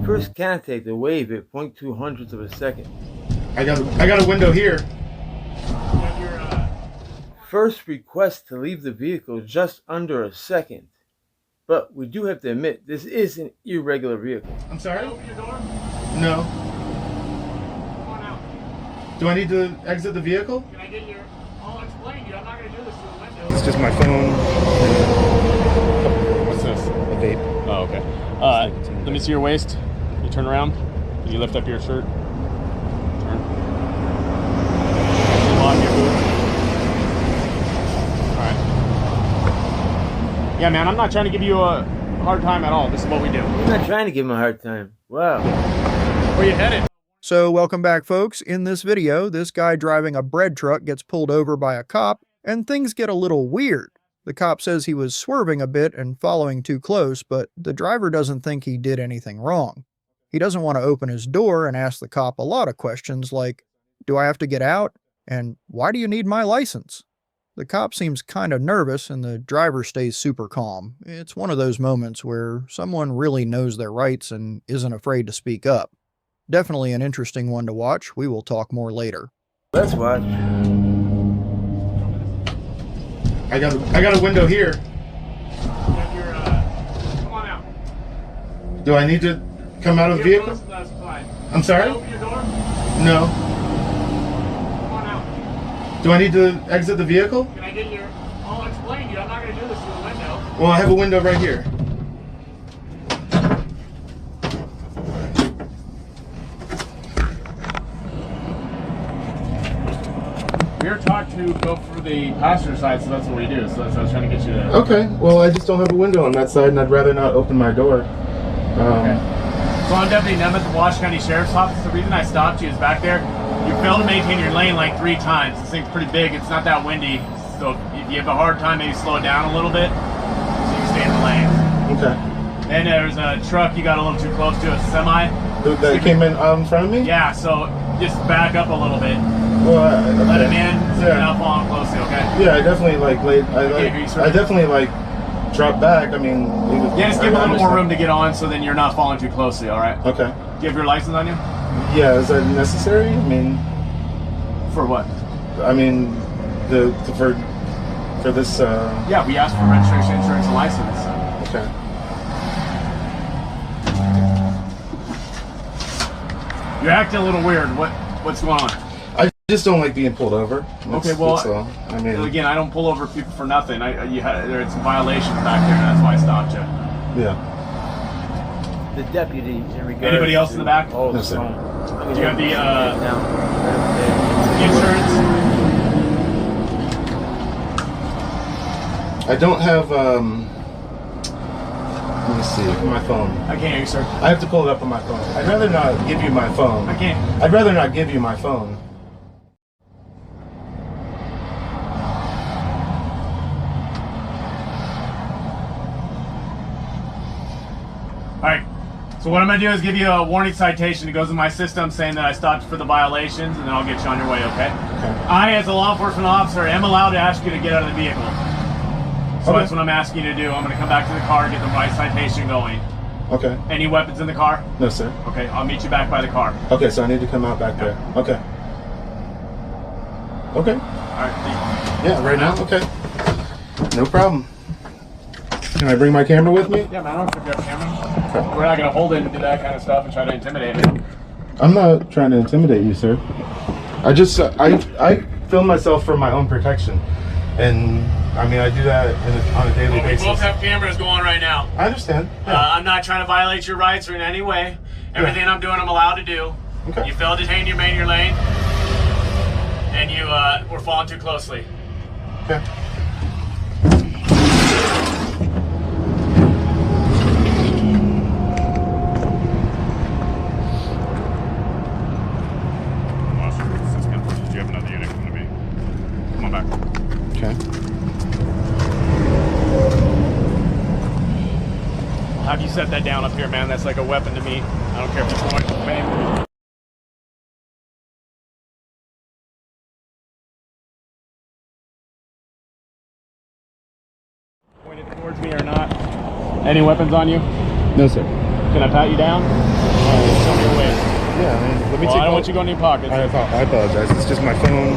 First contact a wave at 0.2 hundredths of a second. I got a window here. First request to leave the vehicle just under a second. But we do have to admit, this is an irregular vehicle. I'm sorry? Open your door? No. Come on out. Do I need to exit the vehicle? Can I get your... I'll explain to you. I'm not going to do this through the window. It's just my phone. What's this? A vape. Oh, okay. Let me see your waist. You turn around. Can you lift up your shirt? Turn. Lock your boots. Alright. Yeah, man, I'm not trying to give you a hard time at all. This is what we do. I'm not trying to give him a hard time. Wow. Where you headed? So welcome back, folks. In this video, this guy driving a bread truck gets pulled over by a cop, and things get a little weird. The cop says he was swerving a bit and following too close, but the driver doesn't think he did anything wrong. He doesn't want to open his door and ask the cop a lot of questions like, do I have to get out? And why do you need my license? The cop seems kind of nervous and the driver stays super calm. It's one of those moments where someone really knows their rights and isn't afraid to speak up. Definitely an interesting one to watch. We will talk more later. Let's watch. I got a window here. Come on out. Do I need to come out of the vehicle? That's fine. I'm sorry? Open your door? No. Come on out. Do I need to exit the vehicle? Can I get your... I'll explain to you. I'm not going to do this through the window. Well, I have a window right here. We were taught to go for the passenger side, so that's what we do. So that's what I was trying to get you to... Okay. Well, I just don't have a window on that side, and I'd rather not open my door. Okay. So I'm Deputy Nem at the Wash County Sheriff's Office. The reason I stopped you is back there, you failed to maintain your lane like 3 times. This thing's pretty big. It's not that windy. So if you have a hard time, maybe slow it down a little bit so you can stay in the lane. Okay. Then there's a truck you got a little too close to, a semi. That came in front of me? Yeah, so just back up a little bit. Well, Let him in so you're Yeah. not falling closely, okay? Yeah, I definitely I definitely dropped back. I mean, Yeah, just give him a little more room to get on so then you're not falling too closely, alright? Okay. Do you have your license on you? Yeah, is that necessary? I mean, For what? for this. Yeah, we asked for registration, insurance, and license. Okay. You're acting a little weird. What's going on? I just don't like being pulled over. Okay, well, that's all. I mean, Again, I don't pull over people for nothing. There's some violations back there, and that's why I stopped you. yeah. The deputy in regards Anybody else in the back? Oh, No, sir. phone. Do you have the Now. insurance? I don't have. Let me see. My phone. I can't hear you, sir. I have to pull it up on my phone. I'd rather not give you my phone. I can't. I'd rather not give you my phone. All right. So what I'm gonna do is give you a warning citation. It goes in my system saying that I stopped you for the violations, and then I'll get you on your way. Okay? Okay. I, as a law enforcement officer, am allowed to ask you to get out of the vehicle. So Okay. that's what I'm asking you to do. I'm gonna come back to the car, get the right citation going. Okay. Any weapons in the car? No, sir. Okay, I'll meet you back by the car. Okay, so I need to come out back there. Okay. Okay. All right. Yeah, right now? Okay. No problem. Can I bring my camera with me? Yeah, man, I don't care if you have a camera. We're not gonna hold it and do that kind of stuff and try to intimidate me. I'm not trying to intimidate you, sir. I just, I film myself for my own protection. And, I mean, I do that on a daily Well, we basis. both have cameras going right now. I understand. Yeah. I'm not trying to violate your rights or in any way. Everything I'm doing, I'm allowed to do. Okay. You failed to maintain your lane, and you were falling too closely. Okay. Do you have another unit coming to me? Come on back. Okay. I'll have you set that down up here, man. That's like a weapon to me. I don't care if you're going man. Pointed towards me or not. Any weapons on you? No, sir. Can I pat you down? Yeah, I mean, let me Well, take. I don't want you going in your pockets. I apologize. It's just my phone.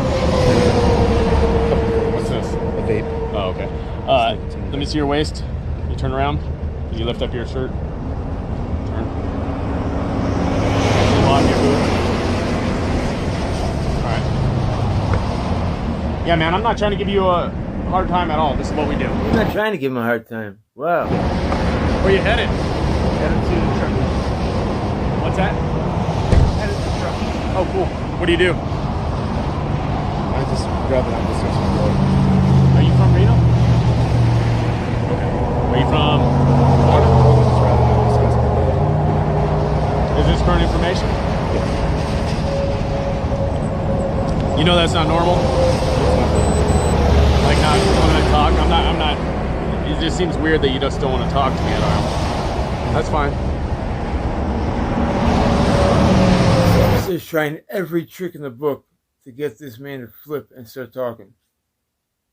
What's this? A vape. Oh, okay. Let me see your waist. You turn around. You lift up your shirt. Turn. Lock your boots. All right. Yeah, man, I'm not trying to give you a hard time at all. This is what we do. I'm not trying to give him a hard time. Wow. Where you headed? Headed to the truck. What's that? Headed to the truck. Oh, cool. What do you do? I just grab it. I'm just searching for it. Are you from Reno? Okay. Are you from Florida? Is this current information? You know that's not normal? Like not wanting to talk? I'm not, it just seems weird that you just don't want to talk to me at all. That's fine. Officer's trying every trick in the book to get this man to flip and start talking.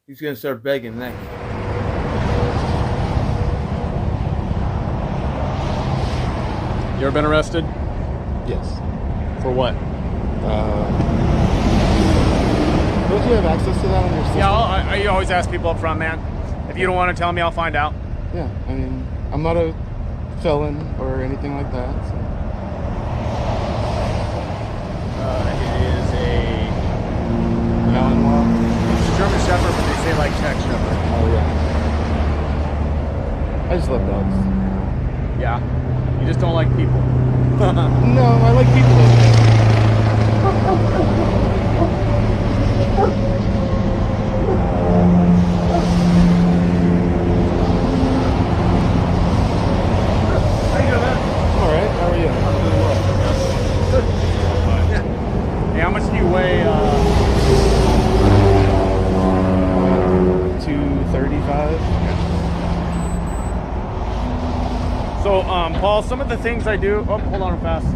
He's gonna start begging next. You ever been arrested? Yes. For what? Don't you have access to that on your system? Yeah, I always ask people up front, man. If you don't want to tell me, I'll find out. Yeah, I mean, I'm not a felon or anything like that. So. It is a Malinois. It's a German Shepherd, but they say like Czech Shepherd. Oh yeah. I just love dogs. Yeah. You just don't like people. No, I like people. All right, how are you? Hey, how much do you weigh? 235. So, Paul, some of the things I do. Oh, hold on, fast.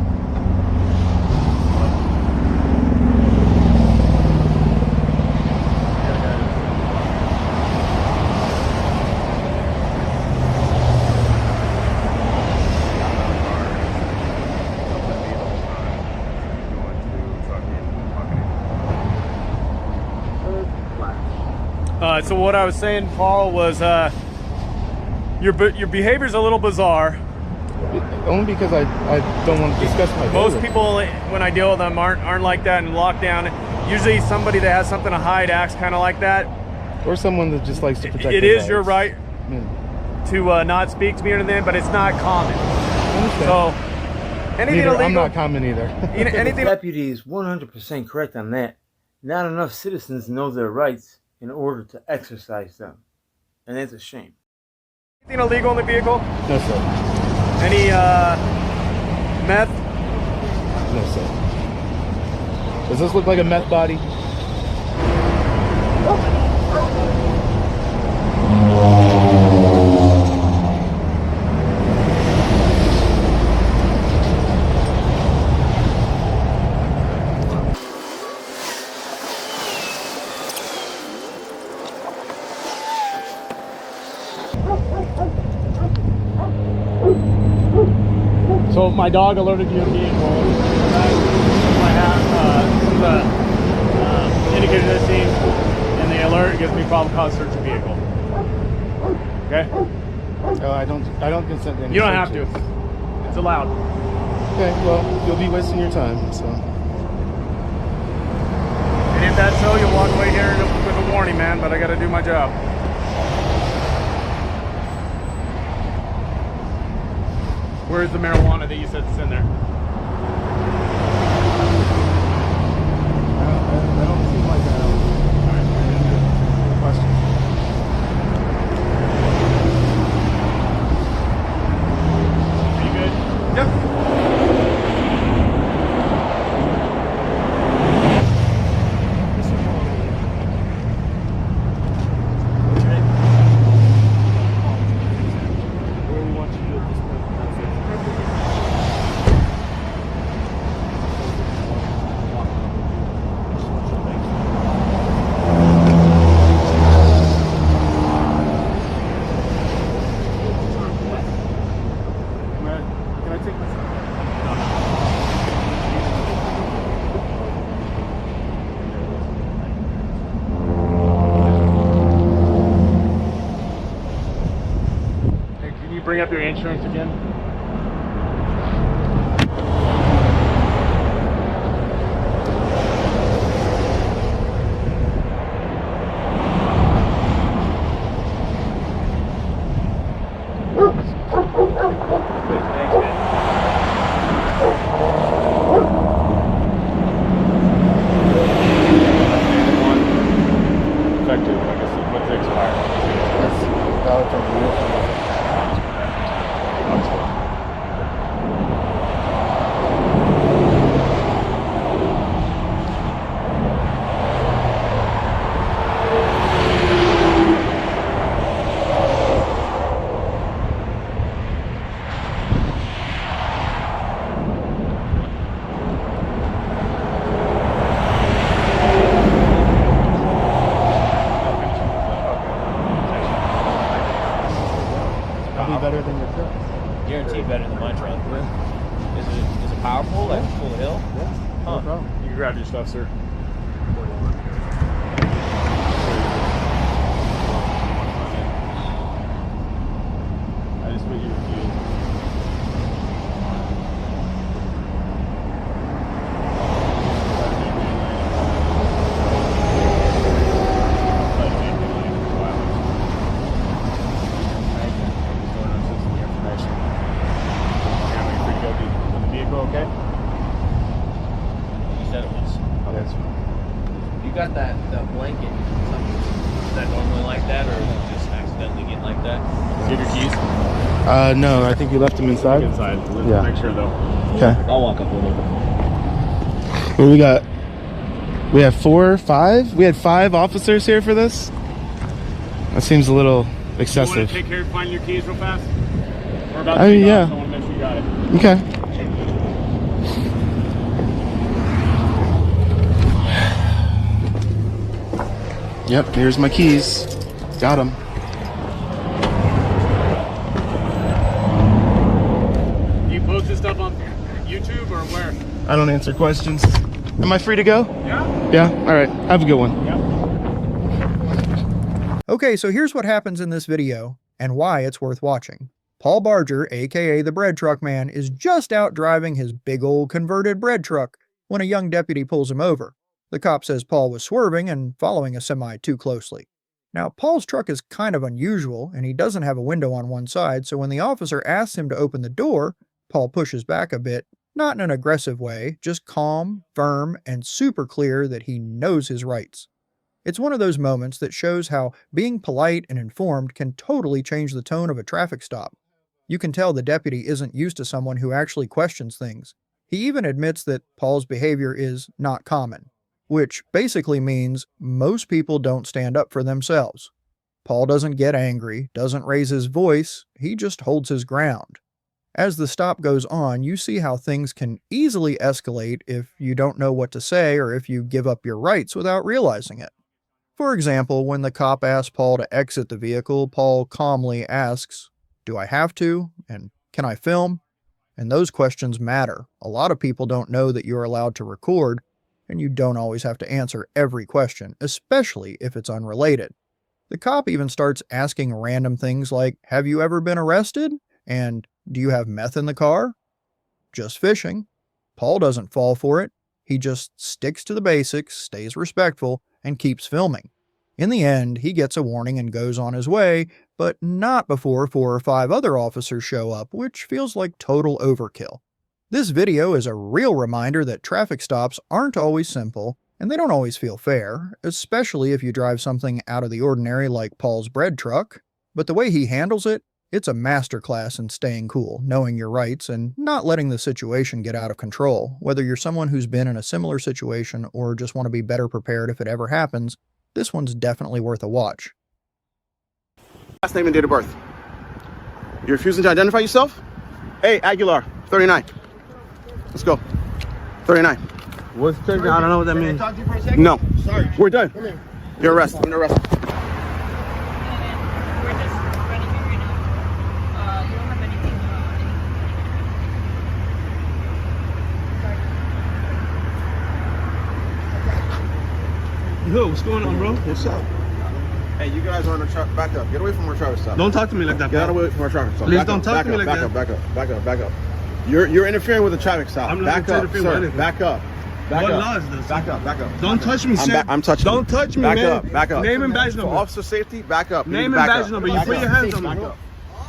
So what I was saying, Paul, was your behavior's a little bizarre. Only because I don't want to discuss my Most behavior. people, when I deal with them, aren't like that in lockdown. Usually somebody that has something to hide acts kind of like that. Or someone that just likes to protect. It their is your rights. right Yeah. to not speak to me or anything, but it's not common. I understand. So anything Neither, illegal, I'm not common either. The anything, deputy is 100% correct on that. Not enough citizens know their rights in order to exercise them. And that's a shame. anything illegal in the vehicle? No sir. Any meth? No sir. Does this look like a meth body? So my dog alerted you to the vehicle. I have some of the indicators I've seen, and the alert gives me probable cause to search your vehicle. Okay? Oh, I don't consent to any You don't have to. searches. It's allowed. Okay, well, you'll be wasting your time, so. And if that's so, you'll walk away here with a warning, man, but I gotta do my job. Where's the marijuana that you said is in there? I don't seem like a question. Are you good? Yep. Where we want you to do at this point. That's it. Can I take this? up your insurance again? Effective, I guess, what's the expired? Valid from the year. Better than your truck. Guaranteed better than my truck. Is it powerful? Like full hill? Yeah. Huh. No problem. You can grab your stuff, sir. I just put you in fuel. Okay? You said it was. Oh, that's You got that blanket. Is that normally like that, or did you just accidentally get like that? Do you have your keys? No, I think you left them inside. Inside. Let's Yeah. make sure though. Okay. I'll walk up a little bit. Well, we have 4 or 5? We had 5 officers here for this? That seems a little You want excessive. to take care of finding your keys real fast? We're about I to mean, take yeah. off, so I want to make sure you got it. Okay. Yep, here's my keys. Got them. Do you post this stuff on YouTube or where? I don't answer questions. Am I free to go? Yeah. Yeah? All right. Have a good one. Yep. Okay, so here's what happens in this video and why it's worth watching. Paul Barger, aka the bread truck man, is just out driving his big old converted bread truck when a young deputy pulls him over. The cop says Paul was swerving and following a semi too closely. Now, Paul's truck is kind of unusual, and he doesn't have a window on one side, so when the officer asks him to open the door, Paul pushes back a bit, not in an aggressive way, just calm, firm, and super clear that he knows his rights. It's one of those moments that shows how being polite and informed can totally change the tone of a traffic stop. You can tell the deputy isn't used to someone who actually questions things. He even admits that Paul's behavior is not common, which basically means most people don't stand up for themselves. Paul doesn't get angry, doesn't raise his voice, he just holds his ground. As the stop goes on, you see how things can easily escalate if you don't know what to say or if you give up your rights without realizing it. For example, when the cop asks Paul to exit the vehicle, Paul calmly asks, "Do I have to?" and "Can I film?" And those questions matter. A lot of people don't know that you're allowed to record, and you don't always have to answer every question, especially if it's unrelated. The cop even starts asking random things like, "Have you ever been arrested?" and "Do you have meth in the car?" Just fishing. Paul doesn't fall for it. He just sticks to the basics, stays respectful, and keeps filming. In the end, he gets a warning and goes on his way, but not before 4 or 5 other officers show up, which feels like total overkill. This video is a real reminder that traffic stops aren't always simple, and they don't always feel fair, especially if you drive something out of the ordinary like Paul's bread truck. But the way he handles it, it's a masterclass in staying cool, knowing your rights, and not letting the situation get out of control. Whether you're someone who's been in a similar situation or just want to be better prepared if it ever happens, this one's definitely worth a watch. Last name and date of birth. You're refusing to identify yourself? Hey, Aguilar, 39. Let's go. 39. What's 39? I don't know what that means. Talk to you for a second? No. Sorry. We're done. You're arrested. You're arrested. We're just running here right now. You don't have anything. Yo, what's going on, bro? What's up? Hey, you guys are on the traffic. Back up. Get away from our traffic stop. Don't talk to me like that, Get pal. away from our traffic stop. Please Back don't up, talk back to me up, like back that. Up, back up, back up. You're interfering with the traffic stop. I'm not back up, interfering with sir. anything. Back up. Back What up. law is this? Back up, back up. Don't touch me, sir. I'm touching Don't you. touch me, back man. Up, back up. Name and badge For number. officer safety, back up. Name and back badge up. number. You Back put up. your hands on Back me. up.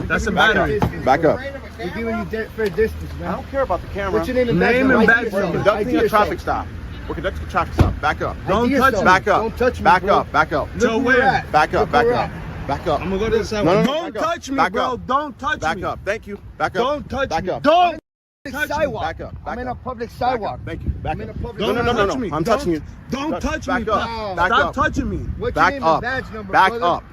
That's a Back battery. up. Back up. We're giving you fair distance, I man. don't care about the camera. What's your name and badge Name number? and ID badge yourself. number. We're conducting ID a yourself. traffic stop. We're conducting a traffic stop. Back up. Don't ID touch yourself. me. Back up. Don't touch me, Back bro. up. Back up. So Look where where? you're at. Back up. Look Back where up. Back up. I'm gonna go to the sidewalk. No, no, no, Don't back up. touch me, Back bro. up. Don't touch Back me. up. Thank you. Back up. Don't touch Back me. up. Don't Public touch me. sidewalk. Back up. Back I'm in a up. public Back sidewalk. up. Thank you. Back I'm in a up. public Don't No, no, no, touch no. me. I'm touching you. Don't touch me. Back up. pal. Back Stop up. touching me. What's your Back name up. and badge number, Back brother? up.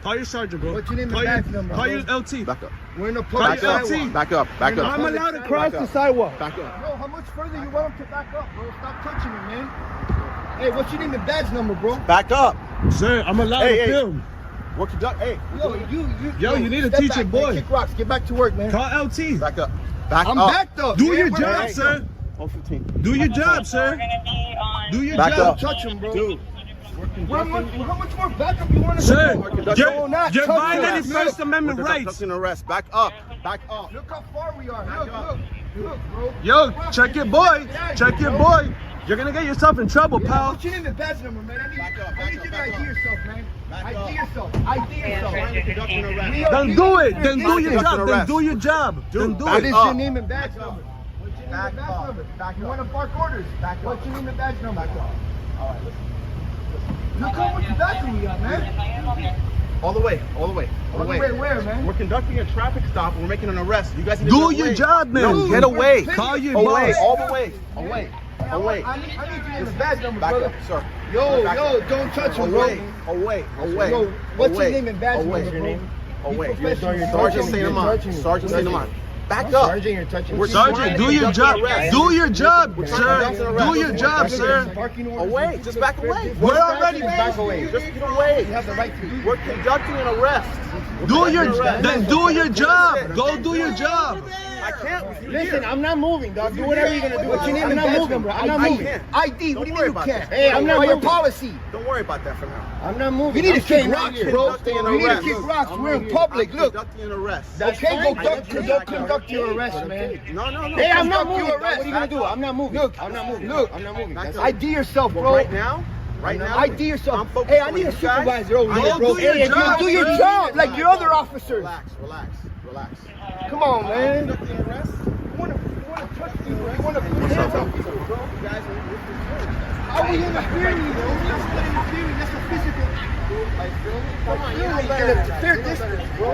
Call your sergeant, bro. What's your name and Call your- badge number, Call bro? your LT. Back up. We're in a Call public your Back up. sidewalk. Back up. Back We're in a up. I'm public allowed to sidewalk. cross Back the up. sidewalk. Back up. Bro, how much further you want him to back up, bro? Stop touching me, man. Hey, what's your name and badge number, bro? Back up. Sir, I'm allowed Hey, to hey. film. We're conducting. Hey. Yo, you need to step teach back, your boy. Man. Kick rocks. Get back to work, man. Call LT. Back up. Back I'm up. backed up. Do man. your Where job, am I? sir. 115. Do your job, sir. Do your Back job. up. Touch him, bro. Dude. How much more backup you want to Sir, go? you're violating First Amendment We're rights. conducting an arrest. Back up. Back up. Look how far we are. Look, bro. Yo, check your boy. Check your boy. You're gonna get yourself in trouble, Yeah, pal. what's your name and badge number, man? I need you to back ID up. yourself, man. Back ID up. yourself. ID yourself. Conducting an arrest. Then do it. Then do your Conducting job. Then arrest. do your job. Then do What it. is up. your name and badge number? What's your name Back and badge up. number? Back You up. want to park orders? Back up. What's your name and badge number? Back up. All right, listen. Look how much backup we got, man. All the way. All the way. All the way. Where, man? We're conducting a traffic stop and we're making an arrest. You guys need to Do get your away. job, man. No, get away. Call your Away. boss. All the way. Away. Away. I need your name and badge number, Back brother. up, sir. Yo, Back up. don't touch him, bro. Away. Away. Away. Yo, what's your Away. name and badge Away. number, bro? Away. Be professional. Sergeant St. Amant. Sergeant St. Amant. Back up. Sergeant, you're touching We're me. Sergeant, do your job. Do your job, We're sir. trying to conduct Do your an job, arrest. sir. Parking orders. Away. Just back away. We're already back away. Just get away. You have the right to do. We're conducting an arrest. Do your then do your job. Go do your job. I can't with you Listen, here. I'm not moving, dog. Do whatever you're gonna do. What's your name and badge number? I'm not I moving. can't. ID. Don't What do you worry mean you about can't? that. Hey, I'm not your Don't policy. Don't worry about that for now. I'm not moving. You need I'm to kick staying rocks, right bro. here. You need to kick rocks. We're in public. I'm Look. conducting an arrest. Okay, go conduct your arrest, man. No, no, no. Hey, I'm not Conduct moving. your What are you gonna Back do? up. I'm not moving. Look, I'm not moving. look. I'm not moving. Back up. ID yourself, But bro. right now, ID yourself. I'm focused Hey, I on need you a guys. supervisor over I here, don't bro. do your Hey, job, do your man. job like your other officers. Relax, relax, relax. Come on, man. Conducting an arrest. You wanna touch me, bro? You wanna put your hands on me, bro? You guys are How are we interfering, bro? That's not interfering. That's a physical act, bro. Like, come on, you're like a fair distance, bro.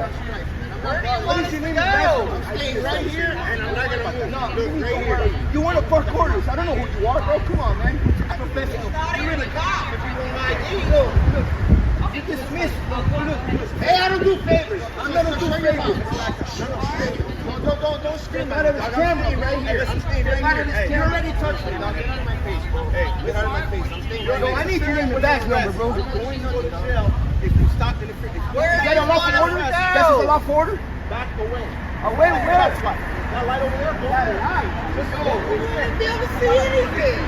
What is your name? I'm staying right here, and I'm not gonna move. No, look, right here. You want to park orders? I don't know who you are, bro. Come on, man. You're professional. You're in a cop. If you don't like it, look. You dismissed. Look. Hey, I don't do favors. I'm not gonna do favors. Don't scream out of this camera right here. I'm staying right here. You already touched me. Now get out of my face, bro. Hey, get out of my face. I'm staying right here. I need your name and badge number, bro. You're going to go to jail if you stop interfering. Is that a lawful order? That's a lawful order? Back away. Away where? That's right. That light over there, go ahead. Just go. Be able to see anything.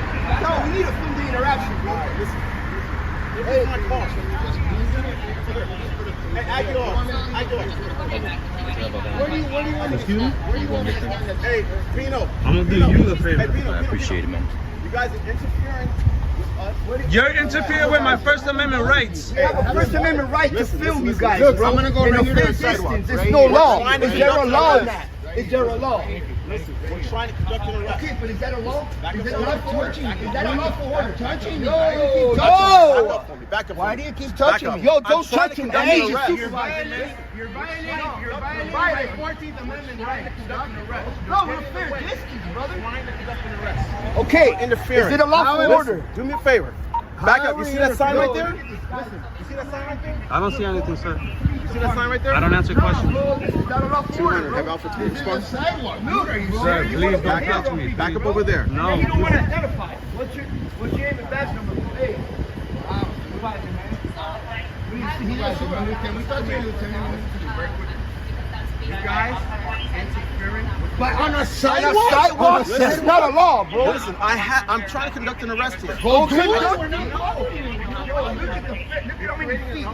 No, we need to film the interaction, bro. This is my car. Hey, Aguilar. Where do you want to Excuse me? Where do you want to Hey, Pino. I'm gonna do you a favor. Hey, Pino, I appreciate it, man. You guys are interfering with us. You're interfering with my First Amendment rights. We have a First Amendment right to film you guys, Look, bro. I'm gonna go In right a here fair to the sidewalk, distance. There's right no here. law. We're trying to Is there a conduct law an in arrest. that? Is there a law? Listen, we're trying to conduct an arrest. Okay, but is that a law? Back Is up that a for lawful me. order? Is that a lawful order? Touching me? No, Back no. up for me. Back up for Why me. do you keep Back touching up. me? Yo, I'm don't trying touch to him. conduct I an need your arrest. supervisor. You're violating the 14th Amendment right to conduct an arrest. No, we're fair distance, brother. Trying to conduct an arrest. Okay, Interfering. is it a lawful order? Do me a favor. Back up. You see that sign right there? Listen, You see that sign right there? I don't see anything, sir. You see that sign right there? I don't answer questions. bro, this is not a lawful order, 200. bro. Have Alpha 2 This is a response. sidewalk. Look, are you Sir, serious? please don't Back touch up. me. Back up over there. No. You don't want to identify. What's your name and badge number? Hey, supervisor, man. We need supervisor, man. Can we talk to you, Lieutenant? You guys interfering with But on a sidewalk? That's not a law, bro. Listen, I'm trying to conduct an arrest here. Go do it. how many feet.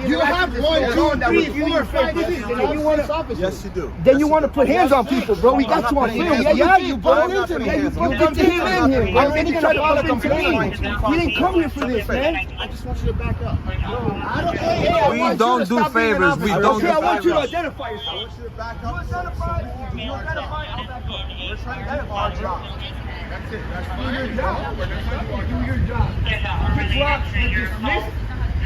You have 1, 2, 3, 4, 5 feet. And you want to? Yes, you do. Then you want to put hands on people, bro. We got you on film. Yeah, you bumped into me. You bumped into him in here. And then you try to bump into me. You didn't come here for this, man. I just want you to back up. We don't do favors. We don't do I want you to favors. identify yourself. I want you to back up. You identify, I'll back up. We're trying to identify our job. That's it. Do your job. Do your job. Pick rocks, you're dismissed.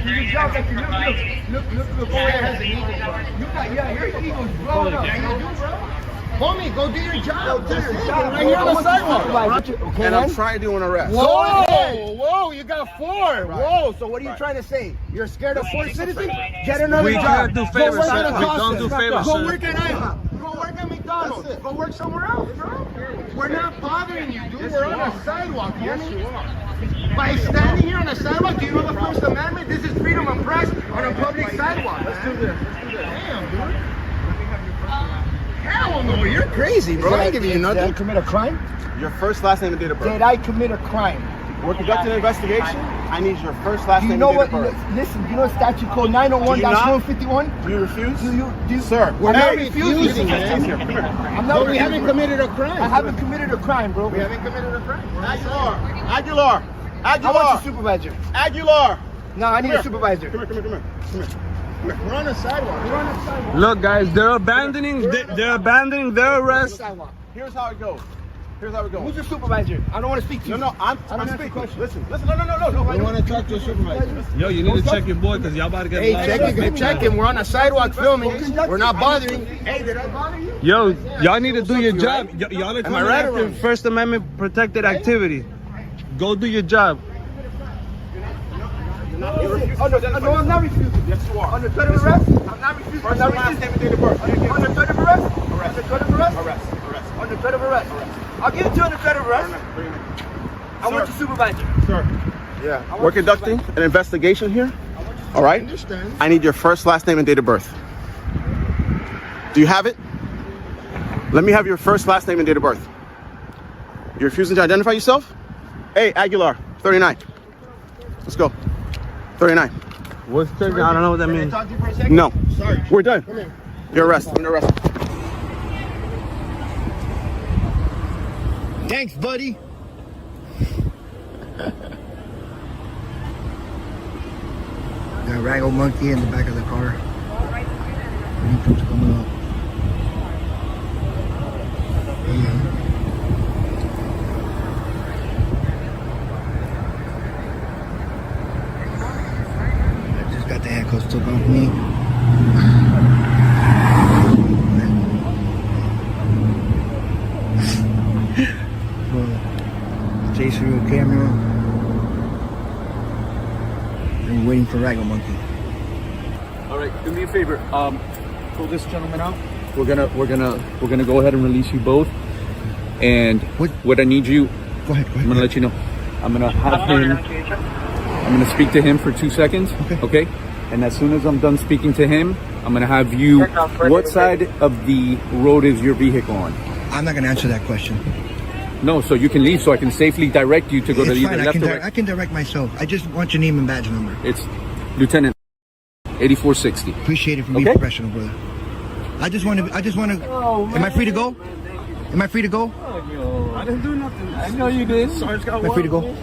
Do your job like you look over there has an eagle, bro. You got, your eagle's blowing up. Homie, go do your job. Do your job. Right here on the sidewalk. Okay, And I'm trying to do an arrest. Whoa, you got 4. Whoa, so what are you trying to say? You're scared of 4 citizens? Get another We job. can't do favors, Go work sir. at a We Costa. don't do favors, Go sir. work at IHOP. Go work at McDonald's. Go work somewhere else, bro. We're not bothering you, dude. We're on a sidewalk. Yes, you are. By standing here on a sidewalk, do you know the First Amendment? This is freedom of press on a public sidewalk. Let's do this. Damn, dude. Hell no, you're crazy, bro. I ain't giving you nothing. Did I commit a crime? Your first, last name, and date of birth. Did I commit a crime? We're conducting an investigation. I need your first, last Do you name, know and date what? of birth. Listen, you know statute code 901-151? Do you refuse? Do you, Sir, we're not hey, refusing, man. man. I'm not. We haven't committed a crime. I haven't committed a crime, bro. We haven't committed a crime. Aguilar. I want your supervisor. Aguilar. No, I need a supervisor. Come here. We're on a sidewalk. Look, guys, they're abandoning their arrest. Here's how it goes. Who's your supervisor? I don't want to speak to you. No, I'm answer speaking. questions. Listen, no. You want to talk to a supervisor? Yo, you need to check your boy because y'all about to get Hey, check him. We're on a sidewalk filming. We're not bothering. Hey, did I bother you? Yo, y'all need to do your job. Y'all are Am I coming right or after wrong? First Amendment protected activity. Go do your job. No, I'm not refusing. Yes, you are. Under threat of arrest? I'm not refusing. First and last name and date of birth. Under threat of arrest? Arrest. Under threat of arrest? Arrest. Under threat of arrest. I'll give it to you under threat of arrest. I want your supervisor. Sir. Yeah. We're conducting an investigation here. All right. Understand. I need your first, last name, and date of birth. Do you have it? Let me have your first, last name, and date of birth. You're refusing to identify yourself? Hey, Aguilar, 39. Let's go. 39. What's trigger? I don't know what that means. Talk to you for a second? No. Sorry. We're done. Come here. You're arrested. I'm arrested. Thanks, buddy. That raggle monkey in the back of the car. When he comes coming up. I just got the handcuffs took off me. Chase through a camera. And we're waiting for Raggle Monkey. All right, do me a favor. Pull this gentleman out. We're gonna go ahead and release you both. And what I need you, Go ahead. I'm gonna let you know. I'm gonna have him. I'm gonna speak to him for 2 seconds. Okay. And as soon as I'm done speaking to him, I'm gonna have you. What side of the road is your vehicle on? I'm not gonna answer that question. No, so you can leave, so I can safely direct you to go to It's either fine. left or right. I can direct myself. I just want your name and badge number. It's Lieutenant 8460. Appreciate it for being Okay. professional, brother. I just want to. Am I free to go? Am I free to go? I didn't do nothing. I know you did. Sarge got Am I free to go?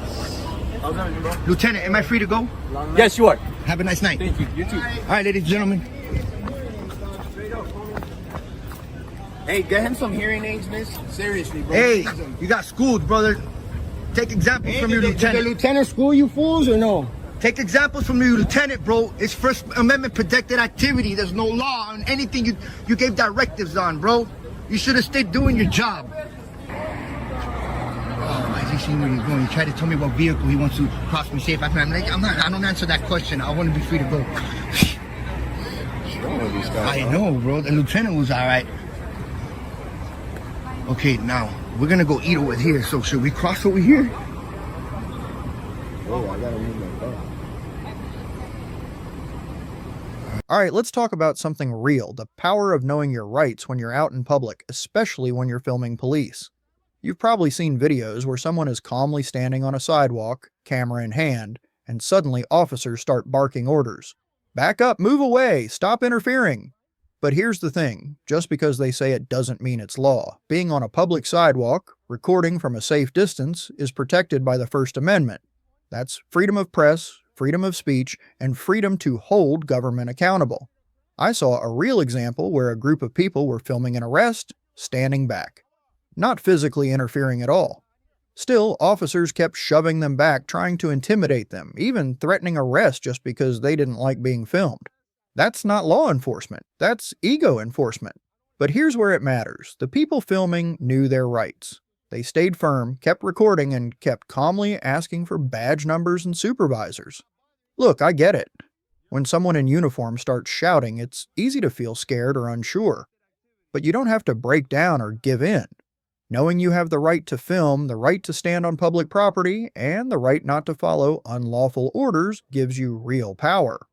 Lieutenant, am I free to go? Yes, you are. Have a nice night. Thank you. You too. All right, ladies and gentlemen. Hey, get him some hearing aids, miss. Seriously, bro. Hey, you got schooled, brother. Take examples from your Did the lieutenant. lieutenant school you fools or no? Take examples from your lieutenant, bro. It's First Amendment protected activity. There's no law on anything you gave directives on, bro. You should have stayed doing your job. Oh, as he seen where he's going, he tried to tell me what vehicle he wants to cross me safe. I'm like, I don't answer that question. I want to be free to go. I know, bro. The lieutenant was all right. Okay, now we're gonna go eat over here. So should we cross over here? All right, let's talk about something real, the power of knowing your rights when you're out in public, especially when you're filming police. You've probably seen videos where someone is calmly standing on a sidewalk, camera in hand, and suddenly officers start barking orders. Back up, move away, stop interfering. But here's the thing, just because they say it doesn't mean it's law. Being on a public sidewalk, recording from a safe distance, is protected by the First Amendment. That's freedom of press, freedom of speech, and freedom to hold government accountable. I saw a real example where a group of people were filming an arrest, standing back. Not physically interfering at all. Still, officers kept shoving them back, trying to intimidate them, even threatening arrest just because they didn't like being filmed. That's not law enforcement, that's ego enforcement. But here's where it matters. The people filming knew their rights. They stayed firm, kept recording, and kept calmly asking for badge numbers and supervisors. Look, I get it. When someone in uniform starts shouting, it's easy to feel scared or unsure. But you don't have to break down or give in. Knowing you have the right to film, the right to stand on public property, and the right not to follow unlawful orders gives you real power.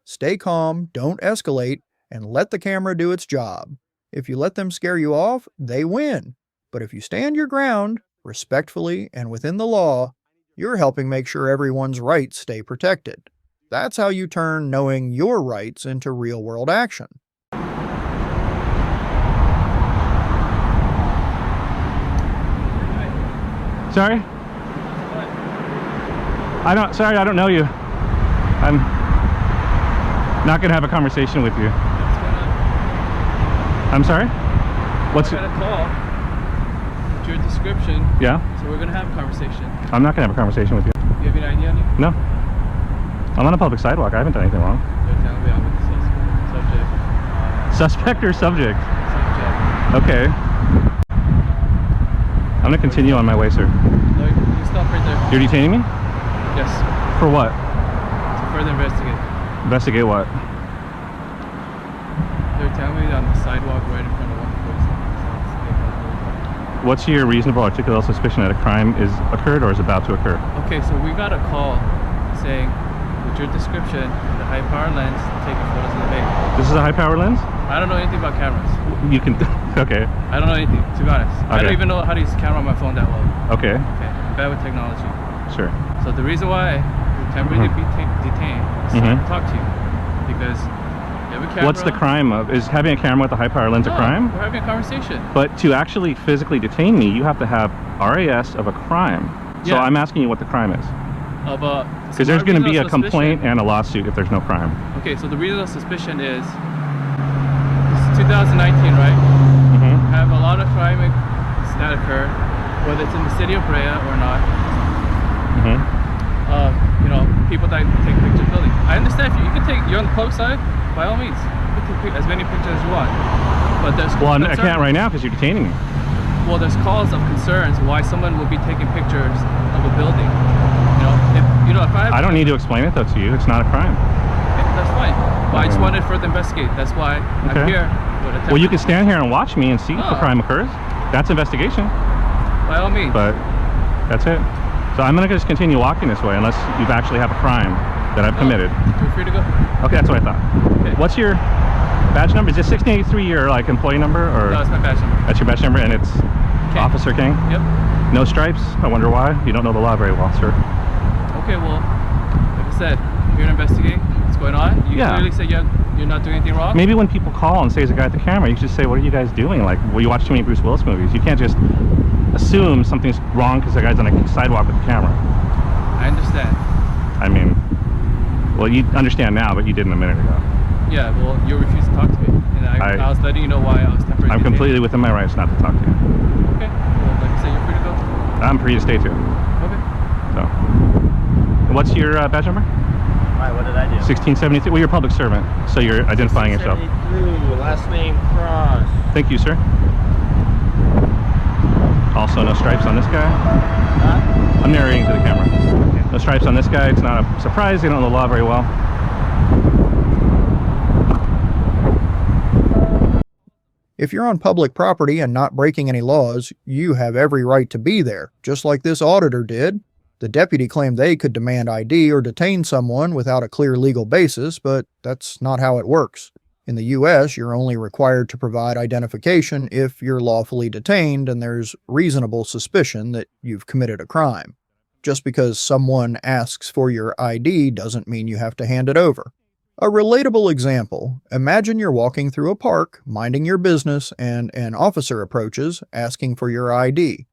Stay calm, don't escalate, and let the camera do its job. If you let them scare you off, they win. But if you stand your ground, respectfully and within the law, you're helping make sure everyone's rights stay protected. That's how you turn knowing your rights into real-world action. Sorry? Sorry, I don't know you. I'm not gonna have a conversation with you. I'm sorry? What's I got a call with your description. Yeah? So we're gonna have a conversation. I'm not gonna have a conversation with you. Do you have any ID on you? No. I'm on a public sidewalk. I haven't done anything wrong. They're telling me I'm with the subject. Suspect or subject? Subject. Okay. I'm gonna continue on my way, sir. No, you stop right there. You're detaining me? Yes. For what? To further investigate. Investigate what? They're telling me on the sidewalk right in front of one place. What's your reasonable articulable suspicion that a crime is occurred or is about to occur? Okay, so we got a call saying, with your description, the high power lens, taking photos of the bay. This is a high power lens? I don't know anything about cameras. You can, okay. I don't know anything, to be honest. I Okay. don't even know how to use a camera on my phone that well. Okay. Okay, I'm bad with technology. Sure. So the reason why we temporarily be detained is to talk to you. Because you have a camera. What's the crime of? Is having a camera with a high power lens a crime? We're having a conversation. But to actually physically detain me, you have to have RAS of a crime. So Yeah. I'm asking you what the crime is. Because there's going to be a complaint and a lawsuit if there's no crime. Okay, so the reason of suspicion is, this is 2019, right? Have a lot of crime that occur, whether it's in the city of Brea or not. You know, people that take pictures of buildings. I understand if you can take, you're on the public side, by all means, you can take as many pictures as you want. But there's Well, I can't right now because you're detaining me. Well, there's cause of concerns why someone would be taking pictures of a building. You know, if I don't need to explain it though to you. It's not a crime. that's fine. But I just wanted to further investigate. That's why I'm here. Well, you can stand here and watch me and see if the crime occurs. That's investigation. By all means. But that's it. So I'm going to just continue walking this way unless you actually have a crime that I've committed. Feel free to go. Okay, that's what I thought. Okay. What's your badge number? Is this 1683 your like employee number or? No, it's my badge number. That's your badge number and it's Officer King? Yep. No stripes? I wonder why. You don't know the law very well, sir. Okay, well, like I said, you're gonna investigate what's going on. You clearly say you're not doing anything wrong. Maybe when people call and say there's a guy at the camera, you should just say, what are you guys doing? Like, well, you watch too many Bruce Willis movies. You can't just assume something's wrong because the guy's on a sidewalk with the camera. I understand. I mean, well, you understand now, but you didn't a minute ago. Yeah, well, you refused to talk to me. And I was letting you know why I was temporarily I'm completely within my rights not to talk to you. Okay, well, like I said, you're free to go. I'm free to stay too. Okay. So, what's your badge number? Why, what did I do? 1673. Well, you're a public servant, so you're identifying yourself. 1673, last name Cross. Thank you, sir. Also, no stripes on this guy. I'm narrating to the camera. Okay. No stripes on this guy. It's not a surprise. They don't know the law very well. If you're on public property and not breaking any laws, you have every right to be there, just like this auditor did. The deputy claimed they could demand ID or detain someone without a clear legal basis, but that's not how it works. In the US, you're only required to provide identification if you're lawfully detained and there's reasonable suspicion that you've committed a crime. Just because someone asks for your ID doesn't mean you have to hand it over. A relatable example: imagine you're walking through a park, minding your business, and an officer approaches, asking for your ID.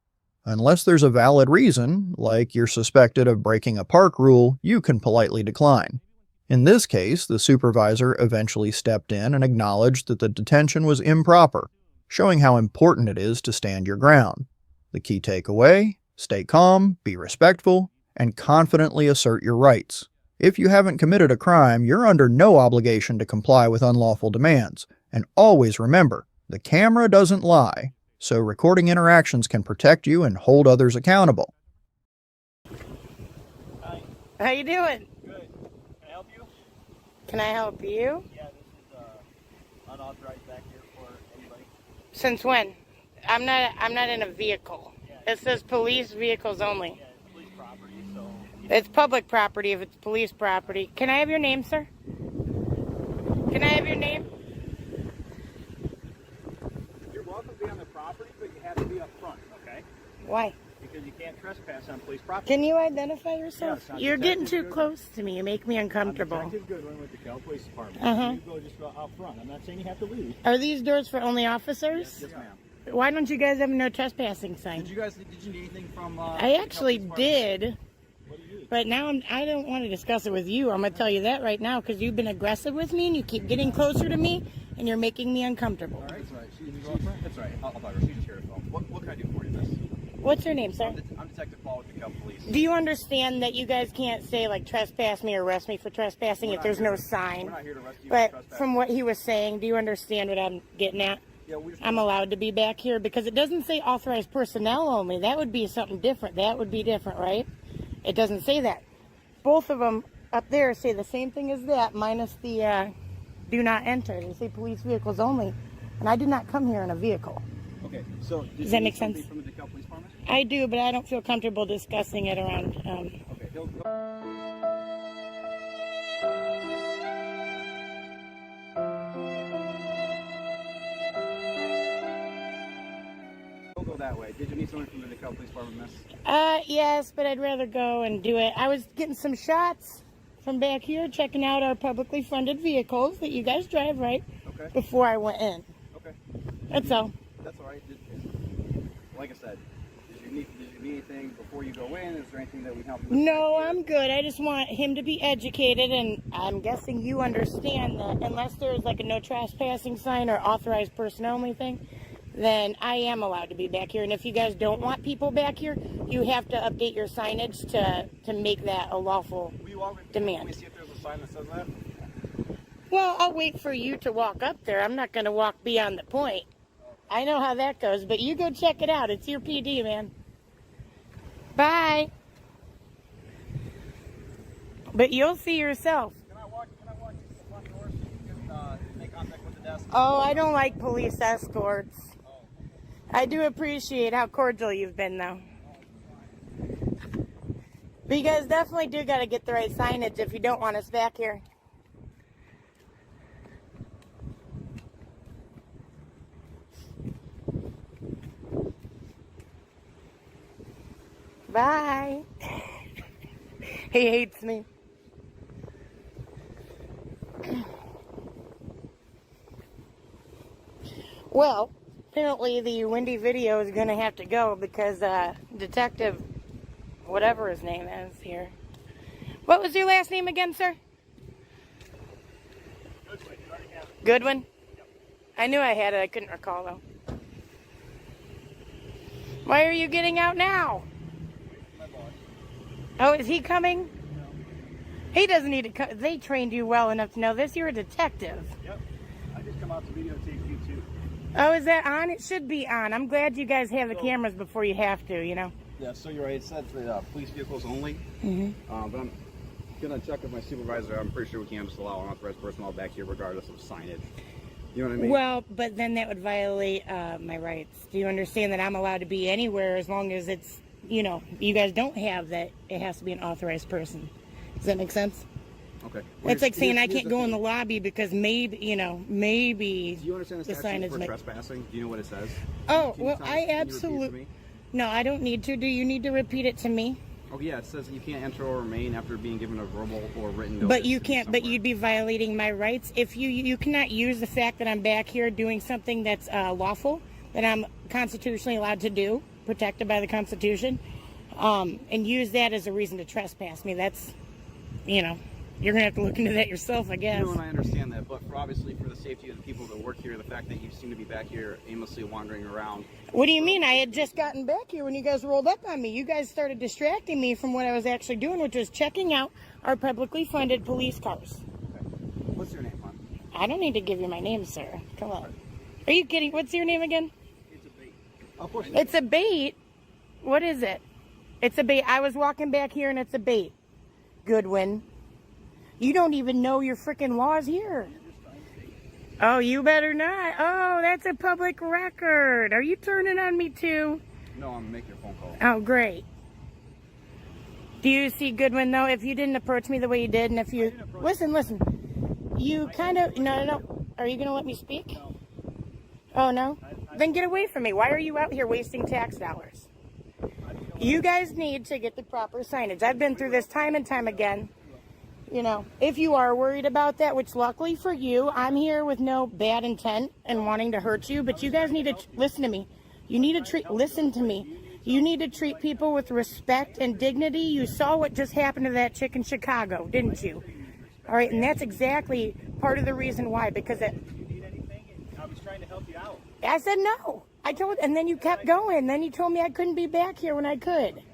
Unless there's a valid reason, like you're suspected of breaking a park rule, you can politely decline. In this case, the supervisor eventually stepped in and acknowledged that the detention was improper, showing how important it is to stand your ground. The key takeaway: stay calm, be respectful, and confidently assert your rights. If you haven't committed a crime, you're under no obligation to comply with unlawful demands. And always remember, the camera doesn't lie, so recording interactions can protect you and hold others accountable. Hi. How you doing? Good. Can I help you? Can I help you? Yeah, this is unauthorized back here for anybody. Since when? I'm not in a vehicle. Yeah. It says police vehicles only. Yeah, it's police property, so... It's public property if it's police property. Can I have your name, sir? Can I have your name? You're welcome to be on the property, but you have to be up front, okay? Why? Because you can't trespass on police property. Can you identify yourself? Yes, I'm You're getting too Detective close to me. You make me uncomfortable. I'm Detective Goodwin with the Cal Police Department. Uh-huh. You just go out front. I'm not saying you have to leave. Are these doors for only officers? Yes, ma'am. Why don't you guys have a no trespassing sign? Did you need anything from... I actually did. But now I don't want to discuss it with you. I'm going to tell you that right now because you've been aggressive with me and you keep getting closer to me and you're making me uncomfortable. All right, that's right. That's right. I'll talk to her. She's here as well. What can I do for you, miss? What's your name, sir? I'm Detective Paul with the Cal Police. Do you understand that you guys can't say, like, trespass me or arrest me for trespassing if there's no sign? We're not here to arrest you But for trespassing. from what he was saying, do you understand what I'm getting at? Yeah, I'm allowed to be back here because it doesn't say authorized personnel only. That would be something different. That would be different, right? It doesn't say that. Both of them up there say the same thing as that, minus the do not enter. They say police vehicles only. And I did not come here in a vehicle. Okay, so does that make sense? From the Police Department? I do, but I don't feel comfortable discussing it around. Okay, he'll go that way. Did you need someone from the Cal Police Department, miss? Yes, but I'd rather go and do it. I was getting some shots from back here, checking out our publicly funded vehicles that you guys drive, right? Okay. Before I went in. Okay. That's all. That's all right. Like I said, did you need anything before you go in? Is there anything that we help you with? No, I'm good. I just want him to be educated, and I'm guessing you understand that unless there's like a no trespassing sign or authorized person only thing, then I am allowed to be back here. And if you guys don't want people back here, you have to update your signage to make that a lawful demand. Let me see if there's a sign that says that. Well, I'll wait for you to walk up there. I'm not going to walk beyond the point. I know how that goes, but you go check it out. It's your PD, man. Bye. But you'll see yourself. Can I walk to the front door so you can make contact with the desk? Oh, I don't like police escorts. I do appreciate how cordial you've been, though. But you guys definitely do got to get the right signage if you don't want us back here. Bye. He hates me. Well, apparently the windy video is going to have to go because Detective, whatever his name is here. What was your last name again, sir? Goodwin? Yep. I knew I had it. I couldn't recall, though. Why are you getting out now? Oh, is he coming? No. He doesn't need to come. They trained you well enough to know this. You're a detective. Yep. I just come out to videotape you too. Oh, is that on? It should be on. I'm glad you guys have the cameras before you have to, you know? Yeah, so you're right. It said the police vehicles only. Mm-hmm. But I'm going to check with my supervisor. I'm pretty sure we can just allow unauthorized personnel back here regardless of signage. You know what I mean? Well, but then that would violate my rights. Do you understand that I'm allowed to be anywhere as long as it's, you know, you guys don't have that it has to be an authorized person. Does that make sense? Okay. It's like saying I can't go in the lobby because maybe, maybe Do you understand the statute for trespassing? Do you know what it says? Oh, well, I absolutely... No, I don't need to. Do you need to repeat it to me? Oh, yeah, it says you can't enter or remain after being given a verbal or written notice. But you can't, but you'd be violating my rights. If you cannot use the fact that I'm back here doing something that's lawful, that I'm constitutionally allowed to do, protected by the Constitution, and use that as a reason to trespass me. That's, you're going to have to look into that yourself, I guess. No, and I understand that, but obviously for the safety of the people that work here, the fact that you seem to be back here aimlessly wandering around. What do you mean? I had just gotten back here when you guys rolled up on me. You guys started distracting me from what I was actually doing, which was checking out our publicly funded police cars. Okay. What's your name, hon? I don't need to give you my name, sir. Come on. Are you kidding? What's your name again? It's a bait. Of course. It's a bait? What is it? It's a bait. I was walking back here and it's a bait. Goodwin. You don't even know your freaking laws here. Oh, you better not. Oh, that's a public record. Are you turning on me too? No, I'm making a phone call. Oh, great. Do you see Goodwin, though? If you didn't approach me the way you did, and if you... Listen. You kind of... No. Are you going to let me speak? No. Oh, no? Then get away from me. Why are you out here wasting tax dollars? You guys need to get the proper signage. I've been through this time and time again. If you are worried about that, which luckily for you, I'm here with no bad intent and wanting to hurt you, but you guys need to listen to me. Listen to me. You need to treat people with respect and dignity. You saw what just happened to that chick in Chicago, didn't you? All right, and that's exactly part of the reason why, because it... Do you need anything? I was trying to help you out. I said no. And then you kept going. Then you told me I couldn't be back here when I could.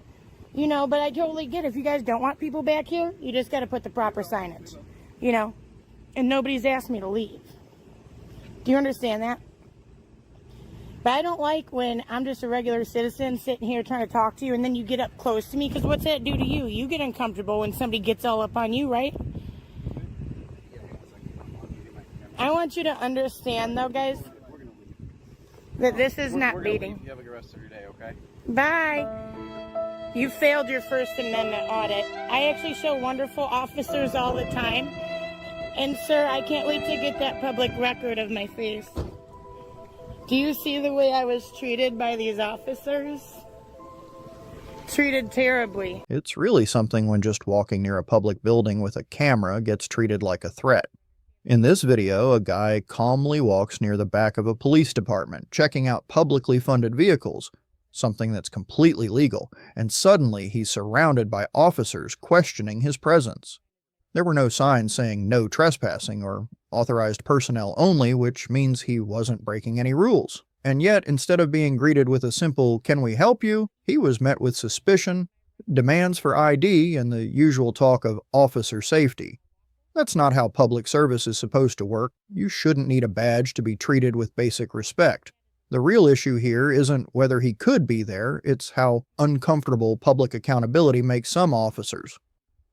But I totally get it. If you guys don't want people back here, you just got to put the proper signage, and nobody's asked me to leave. Do you understand that? But I don't like when I'm just a regular citizen sitting here trying to talk to you and then you get up close to me, because what's that do to you? You get uncomfortable when somebody gets all up on you, right? I want you to understand, though, guys, that this is not baiting. You have a good rest of your day, okay? Bye. You failed your First Amendment audit. I actually show wonderful officers all the time. And, sir, I can't wait to get that public record of my face. Do you see the way I was treated by these officers? Treated terribly. It's really something when just walking near a public building with a camera gets treated like a threat. In this video, a guy calmly walks near the back of a police department, checking out publicly funded vehicles, something that's completely legal, and suddenly he's surrounded by officers questioning his presence. There were no signs saying no trespassing or authorized personnel only, which means he wasn't breaking any rules. And yet, instead of being greeted with a simple, "Can we help you?" he was met with suspicion, demands for ID, and the usual talk of officer safety. That's not how public service is supposed to work. You shouldn't need a badge to be treated with basic respect. The real issue here isn't whether he could be there, it's how uncomfortable public accountability makes some officers.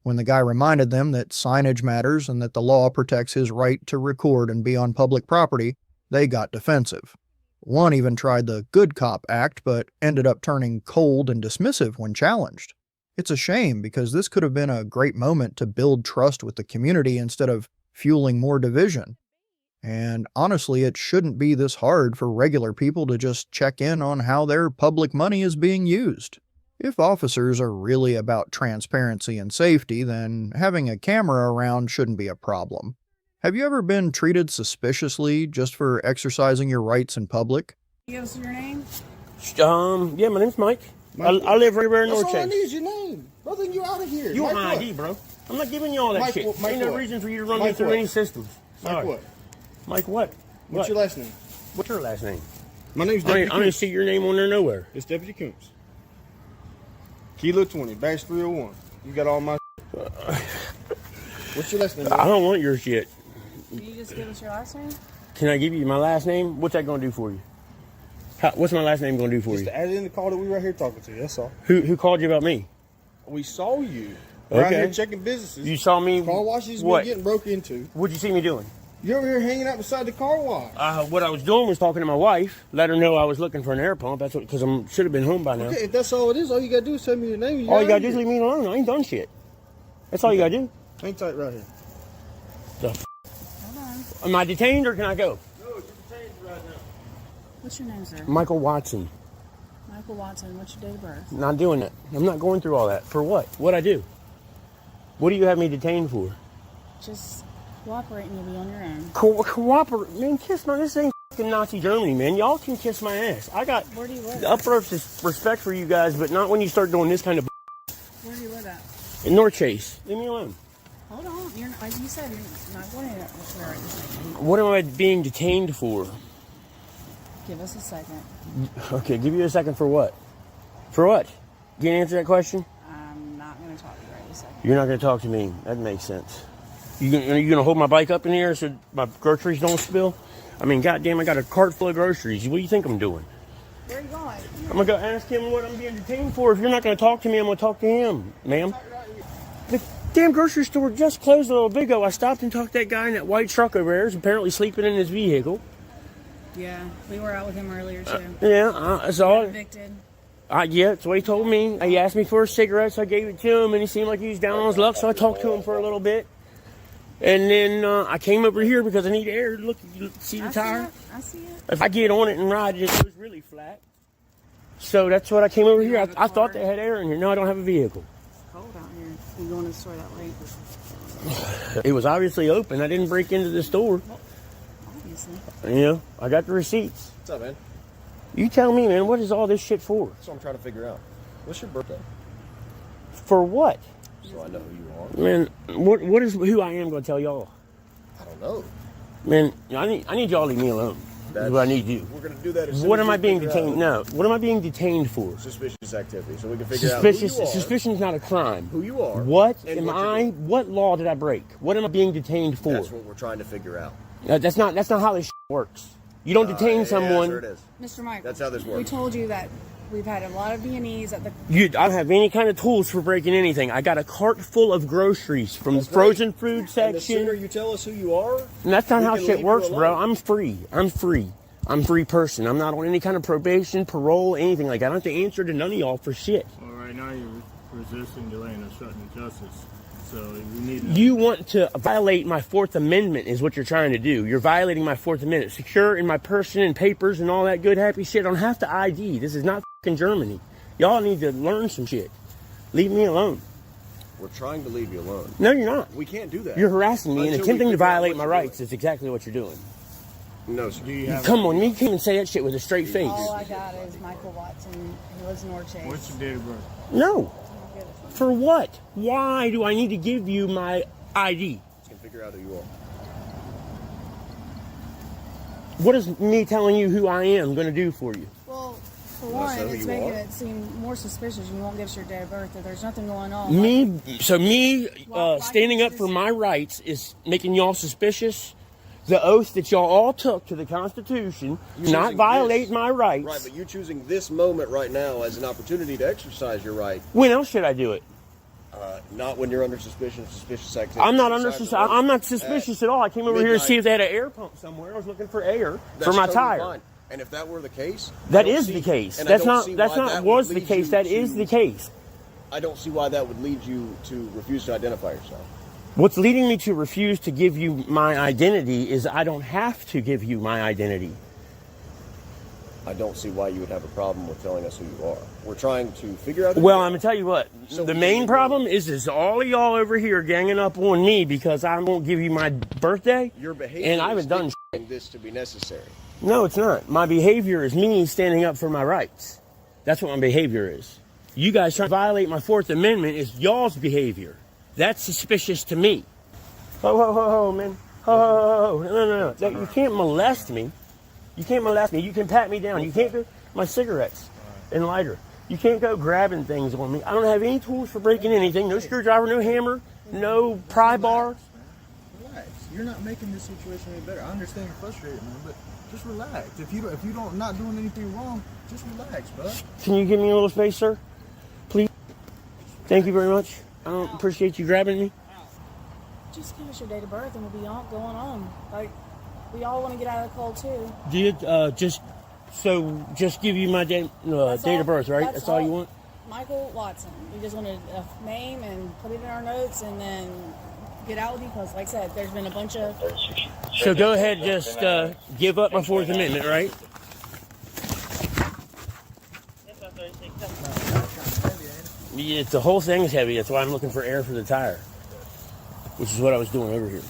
When the guy reminded them that signage matters and that the law protects his right to record and be on public property, they got defensive. One even tried the Good Cop Act, but ended up turning cold and dismissive when challenged. It's a shame, because this could have been a great moment to build trust with the community instead of fueling more division. And honestly, it shouldn't be this hard for regular people to just check in on how their public money is being used. If officers are really about transparency and safety, then having a camera around shouldn't be a problem. Have you ever been treated suspiciously just for exercising your rights in public? Give us your name. Yeah, my name's Mike. I live right here in North That's all I Chase. need is your name. Brother, you out of here. You want Mike my what? ID, bro. I'm not giving you all that Mike, shit. Mike Ain't no what? reason for you to run me Mike through what? any systems. Mike Sorry. what? Mike what? What's your last name? What's your last name? My name's I Deputy don't see your name on there nowhere. It's Deputy Coombs. Kilo 20, batch 301. You got all my What's your last name? I don't want your shit. Can you just give us your last name? Can I give you my last name? What's that going to do for you? What's my last name going to do for Just you? to add it in the call that we right here talking to you, that's all. Who called you about me? We saw you around Okay. here checking businesses. You saw me. Car washes What? been getting broke into. What'd you see me doing? You're over here hanging out beside the car wash. What I was doing was talking to my wife, let her know I was looking for an air pump. That's what, because I should have been home by now. Okay, if that's all it is, all you gotta do is tell me your name. All you gotta do is leave me alone. I ain't done shit. That's all you gotta do. Hang tight right here. Am I detained or can I go? No, you're detained right now. What's your name, sir? Michael Watson. Michael Watson. What's your date of birth? Not doing that. I'm not going through all that. For what? What'd I do? What do you have me detained for? Just cooperate and you'll be on your own. Cooperate? Man, kiss my... This ain't fucking Nazi Germany, man. Y'all can kiss my ass. I got Where do you live? the utmost respect for you guys, but not when you start doing this kind of... Where do you live at? In North Chase. Leave me alone. Hold on. You're, like you said, you're not going to where What am I being detained for? Give us a second. Okay, give you a second for what? For what? You can answer that question? I'm not going to talk to you right this second. You're not going to talk to me. That makes sense. You going to hold my bike up in here so my groceries don't spill? I mean, goddamn, I got a cart full of groceries. What do you think I'm doing? Where are you going? I'm going to go ask him what I'm being detained for. If you're not going to talk to me, I'm going to talk to him, ma'am. The damn grocery store just closed a little bit ago. I stopped and talked to that guy in that white truck over there who's apparently sleeping in his vehicle. Yeah, we were out with him earlier, too. Yeah, that's all. Evicted. Yeah, that's what he told me. He asked me for a cigarette, so I gave it to him, and he seemed like he was down on his luck, so I talked to him for a little bit. And then I came over here because I need air. Look, you see the tire? I see it. If I get on it and ride, it goes really flat. So that's what I came over here. I thought they had air in here. No, I don't have a vehicle. Cold out here. You going to the store that late? It was obviously open. I didn't break into the store. Obviously. You know, I got the receipts. What's up, man? You tell me, man, what is all this shit for? That's what I'm trying to figure out. What's your birthday? For what? So I know who you are. Man, what is who I am going to tell y'all? I don't know. Man, I need y'all to leave me alone. That's what I need you. We're going to do that as soon What as am we I being figure detained? out No. What am I being detained for? Suspicious activity. So we can figure out who you are. Suspicion's not a crime. Who you are. What and am what you're I? doing. What law did I break? What am I being detained for? That's what we're trying to figure out. That's not how this shit works. You don't detain someone. Yeah, sure it is. Mr. Michael. That's how this works. We told you that we've had a lot of B&Es at the... I don't have any kind of tools for breaking anything. I got a cart full of groceries from the frozen food section. And the sooner you tell us who you are, and that's not how can shit leave works, you bro. alone. I'm free. I'm a free person. I'm not on any kind of probation, parole, anything like that. I don't have to answer to none of y'all for shit. Well, right now you're resisting, delaying, obstructing justice. So you need. You want to violate my Fourth Amendment is what you're trying to do. You're violating my Fourth Amendment. Secure in my person and papers and all that good happy shit. I don't have to ID. This is not fucking Germany. Y'all need to learn some shit. Leave me alone. we're trying to leave you alone. No, you're not. We can't do that. You're harassing me and Until attempting we to figure out violate what my you're rights is exactly what you're doing. No, sir. Come on, you can't even say that shit with a straight face. All I got is Michael Watson, who lives in North Chase. What's your date of birth? No. For what? Why do I need to give you my ID? Just gonna figure out who you are. What is me telling you who I am going to do for you? Well, for Well, one, so it's you making are? it seem more suspicious. You won't give us your day of birth. That there's nothing going on. Me standing up for my rights is making y'all suspicious. The oath that y'all all took to the Constitution, You're not choosing violate this. my rights. Right, but you're choosing this moment right now as an opportunity to exercise your right. When else should I do it? Not when you're under suspicion of suspicious activity. I'm not under Besides suspicion. the I'm not suspicious at all. I came over here to midnight. see if they had an air pump somewhere. I was looking for air That's for my totally tire. fine. And if that were the case, That I don't is see- the case. and I That's don't not. see That's why not. that Was would the lead case. you That is to- the case. I don't see why that would lead you to refuse to identify yourself. What's leading me to refuse to give you my identity is I don't have to give you my identity. I don't see why you would have a problem with telling us who you are. We're trying to figure out. Well, I'm gonna tell you what. So The we main can- problem is all of y'all over here ganging up on me because I won't give you my birthday. Your behavior and I haven't is done. dictating this to be necessary. No, it's not. My behavior is me standing up for my rights. That's what my behavior is. You guys trying to violate my Fourth Amendment is y'all's behavior. That's suspicious to me. Ho, ho, ho, ho, man. Ho, ho, ho, ho. No. You can't molest me. You can't molest me. You can pat me down. You can't go my cigarettes and lighter. You can't go grabbing things on me. I don't have any tools for breaking anything. No screwdriver, no hammer, no pry bar. Relax. You're not making this situation any better. I understand you're frustrated, man, but just relax. If you don't not doing anything wrong, just relax, bud. Can you give me a little space, sir? Please. Thank you very much. I don't appreciate you grabbing me. Just give us your date of birth and we'll be all going on. Like, we all want to get out of the cold too. Just give you my date of birth, right? That's all you want? Michael Watson. We just wanted a name and put it in our notes and then get out with you because, like I said, there's been a bunch of. So go ahead, just give up my Fourth Amendment, right? Yeah, the whole thing is heavy. That's why I'm looking for air for the tire, which is what I was doing over here.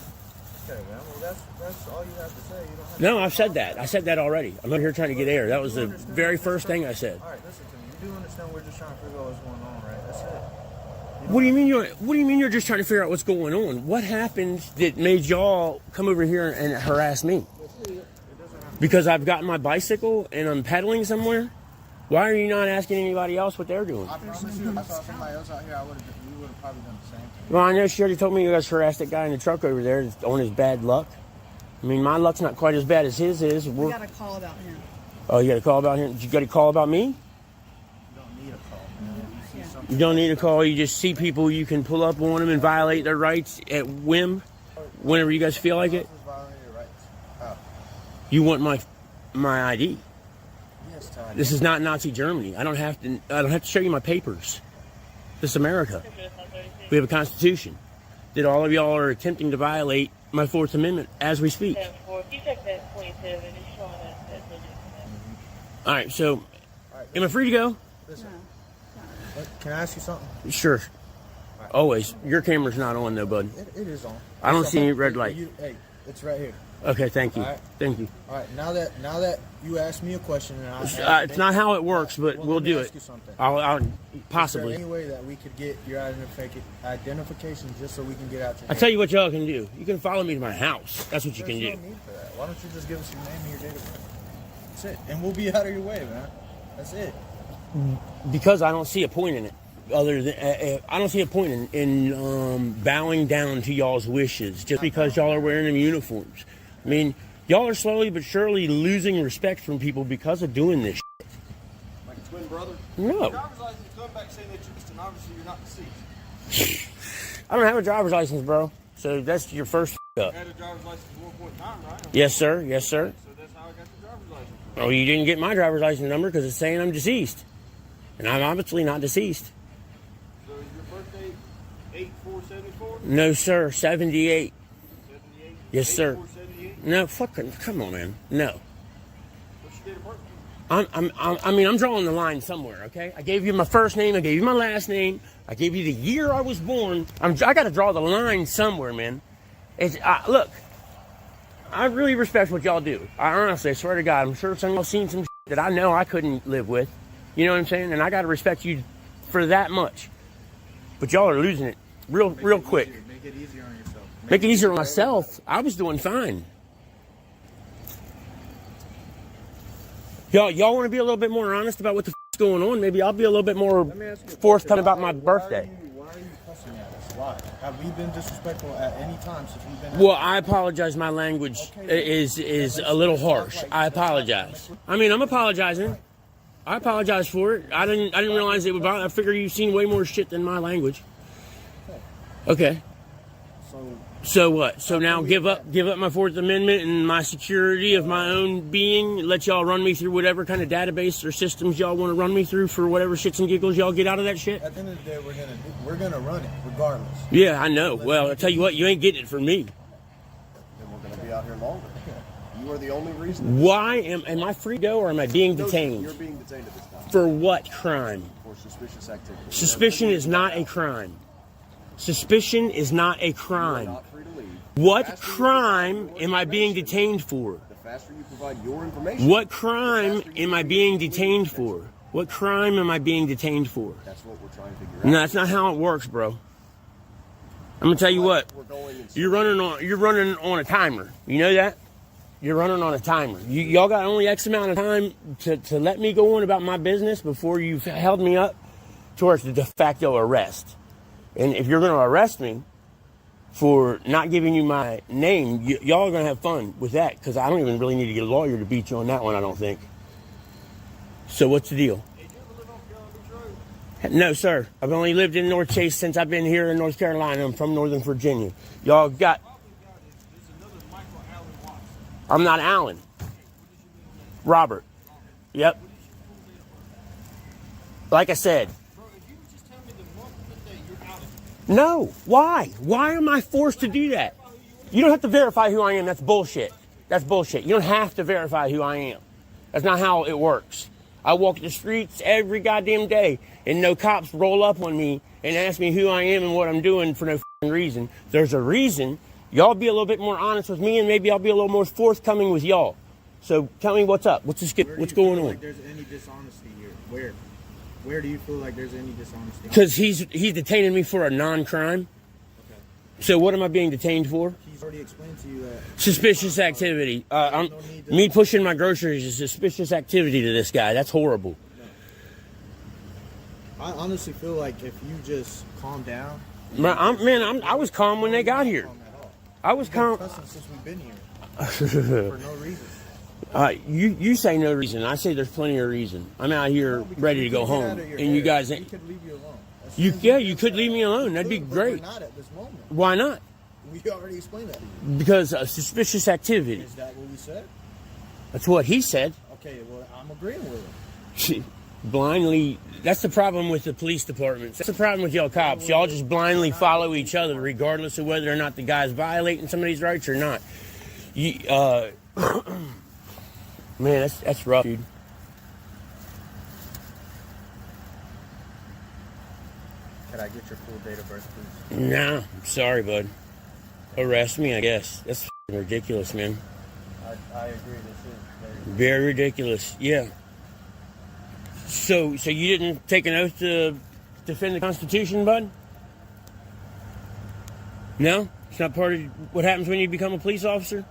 Okay, man. Well, that's all you have to say. You don't have No, I've said that. I said that already. I'm over here trying to get air. That was the very first thing I said. All right, listen to me. You do understand we're just trying to figure out what's going on, right? That's it. What do you mean you're just trying to figure out what's going on? What happened that made y'all come over here and harass me? Because I've gotten my bicycle and I'm pedaling somewhere? Why are you not asking anybody else what they're doing? I promise you, if I saw somebody else out here, we would have probably done the same thing. Well, I know she already told me you guys harassed that guy in the truck over there on his bad luck. I mean, my luck's not quite as bad as his is. We got a call about him. Oh, you got a call about him? You got a call about me? You don't need a call, man. You don't need a call. You just see people you can pull up on them and violate their rights at whim whenever you guys feel like it. You want my ID? Yes, Todd. This is not Nazi Germany. I don't have to show you my papers. This is America. We have a constitution that all of y'all are attempting to violate my Fourth Amendment as we speak. All right, so am I free to go? Listen, can I ask you something? Sure. Always. Your camera's not on though, bud. It is on. I don't see any red light. Hey, it's right here. Okay, thank you. All right. Thank you. All right, now that you asked me a question, and It's not how it works, but we'll do it. I'll possibly. Is there any way that we could get your identification just so we can get out your I'll tell you what y'all can do. You can follow me to my house. That's what you can do. There's no need for that. Why don't you just give us your name and your date of birth? That's it. And we'll be out of your way, man. That's it. Because I don't see a point in it. Other than I don't see a point in bowing down to y'all's wishes just because y'all are wearing them uniforms. I mean, y'all are slowly but surely losing respect from people because of doing this shit. Like a twin brother? No. Your driver's license come back saying that you're just an officer, you're not deceased. I don't have a driver's license, bro. So that's your first up. You had a driver's license at one point in time, right? Yes, sir. Yes, sir. So that's how I got your driver's license. Oh, you didn't get my driver's license number because it's saying I'm deceased. And I'm obviously not deceased. So is your birthday 8/4/74? No, sir. 78. 78? Yes, sir. 8/4/78? No, fucking, come on, man. No. What's your date of birth? I'm drawing the line somewhere, okay? I gave you my first name. I gave you my last name. I gave you the year I was born. I got to draw the line somewhere, man. Look, I really respect what y'all do. I honestly, swear to God, I'm sure some of y'all seen some shit that I know I couldn't live with. You know what I'm saying? And I got to respect you for that much. But y'all are losing it real quick. Make it easier on yourself. Make it easier on myself. I was doing fine. Y'all want to be a little bit more honest about what the f***'s going on? Maybe I'll be a little bit more forthcoming about my birthday. Why are you cussing at us? Why? Have we been disrespectful at any time since we've been? Well, I apologize. My language is a little harsh. I apologize. I mean, I'm apologizing. I apologize for it. I didn't realize it would bother. I figure you've seen way more shit than my language. Okay. So what? So now give up my Fourth Amendment and my security of my own being. Let y'all run me through whatever kind of database or systems y'all want to run me through for whatever shits and giggles y'all get out of that shit. At the end of the day, we're gonna run it regardless. Yeah, I know. Well, I tell you what, you ain't getting it from me. Then we're going to be out here longer. You are the only reason. Why am I free to go or am I being detained? You're being detained at this time. For what crime? For suspicious activity. Suspicion is not a crime. Suspicion is not a crime. You are not free to leave. What crime am I being detained for? The faster you provide your information. What crime am I being detained for? What crime am I being detained for? That's what we're trying to figure out. No, that's not how it works, bro. I'm gonna tell you what. You're running on a timer. You know that? You're running on a timer. Y'all got only X amount of time to let me go on about my business before you've held me up towards the de facto arrest. And if you're going to arrest me for not giving you my name, y'all are going to have fun with that because I don't even really need to get a lawyer to beat you on that one, I don't think. So what's the deal? No, sir. I've only lived in North Chase since I've been here in North Carolina. I'm from Northern Virginia. Y'all got... I'm not Alan. Robert. Yep. Like I said. No. Why? Why am I forced to do that? You don't have to verify who I am. That's bullshit. That's bullshit. You don't have to verify who I am. That's not how it works. I walk the streets every goddamn day, and no cops roll up on me and ask me who I am and what I'm doing for no reason. There's a reason. Y'all be a little bit more honest with me, and maybe I'll be a little more forthcoming with y'all. So tell me what's up. What's going on? Like there's any dishonesty here? Where do you feel like there's any dishonesty? Because he's detaining me for a non-crime. Okay. So what am I being detained for? He's already explained to you that suspicious activity. Me pushing my groceries is suspicious activity to this guy. That's horrible. I honestly feel like if you just calm down. I was calm when they got here. I was calm since we've been here for no reason. You say no reason. I say there's plenty of reason. I'm out here ready to go home, and you guys ain't. We could leave you alone. You could leave me alone. That'd be great. We're not at this moment. Why not? We already explained that to you. Because suspicious activity. Is that what we said? That's what he said. Okay, well, I'm agreeing with him. Blindly. That's the problem with the police departments. That's the problem with y'all cops. Y'all just blindly follow each other, regardless of whether or not the guy's violating somebody's rights or not. Man, that's rough, dude. Can I get your full date of birth, please? Nah, I'm sorry, bud. Arrest me, I guess. That's ridiculous, man. I agree. This is very ridiculous. Yeah. So you didn't take an oath to defend the Constitution, bud? No? It's not part of what happens when you become a police officer?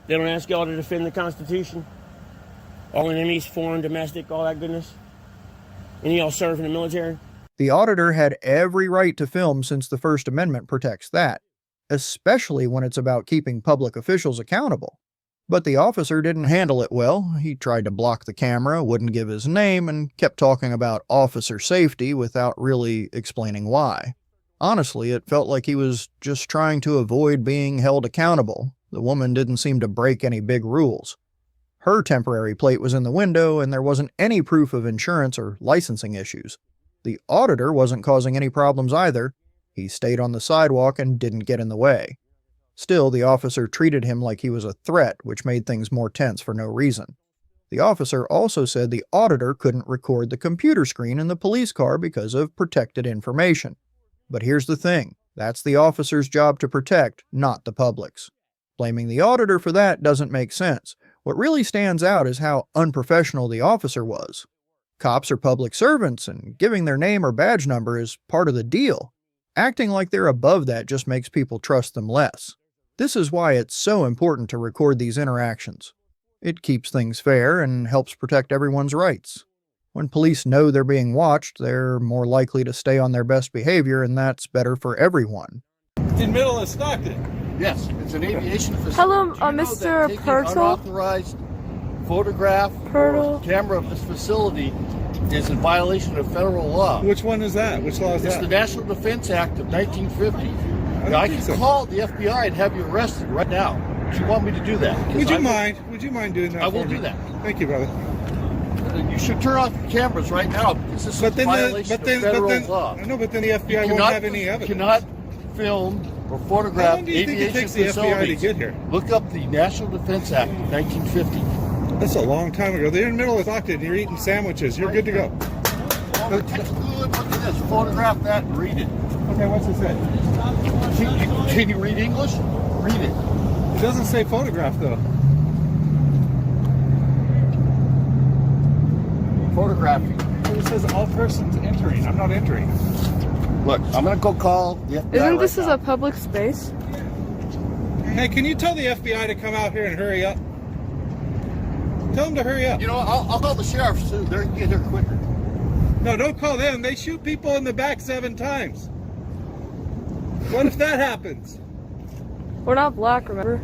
They don't ask y'all to defend the Constitution? All enemies, foreign, domestic, all that goodness? Any of y'all serve in the military? The auditor had every right to film since the First Amendment protects that, especially when it's about keeping public officials accountable. But the officer didn't handle it well. He tried to block the camera, wouldn't give his name, and kept talking about officer safety without really explaining why. Honestly, it felt like he was just trying to avoid being held accountable. The woman didn't seem to break any big rules. Her temporary plate was in the window, and there wasn't any proof of insurance or licensing issues. The auditor wasn't causing any problems either. He stayed on the sidewalk and didn't get in the way. Still, the officer treated him like he was a threat, which made things more tense for no reason. The officer also said the auditor couldn't record the computer screen in the police car because of protected information. But here's the thing, that's the officer's job to protect, not the public's. Blaming the auditor for that doesn't make sense. What really stands out is how unprofessional the officer was. Cops are public servants, and giving their name or badge number is part of the deal. Acting like they're above that just makes people trust them less. This is why it's so important to record these interactions. It keeps things fair and helps protect everyone's rights. When police know they're being watched, they're more likely to stay on their best behavior, and that's better for everyone. In middle of Stockton. Yes, it's an aviation facility. Hello, Mr. Purtle. Unauthorized photograph or camera of this facility is in violation of federal law. Which one is that? Which law is It's that? the National Defense Act of 1950. I can call the FBI and have you arrested right now. Do you want me to do that? Would you mind? Would you mind doing that? I will for me? do that. Thank you, brother. You should turn off your cameras right now because this is a violation of federal law. I know, but then the FBI won't have any evidence. You cannot film or photograph How long do you think it takes the FBI to get here? Look up the National Defense Act of 1950. That's a long time ago. They're in the middle of Stockton. You're eating sandwiches. You're good to go. Look at this. Photograph that and read it. Okay, what's it say? Can you read English? Read it. It doesn't say photograph, though. Photographing. It says all persons entering. I'm not entering. Look, I'm going to go call the FBI. Isn't this a public space? Hey, can you tell the FBI to come out here and hurry up? Tell them to hurry up. You know, I'll call the sheriffs too. They're get here quicker. No, don't call them. They shoot people in the back 7 times. What if that happens? We're not black, remember?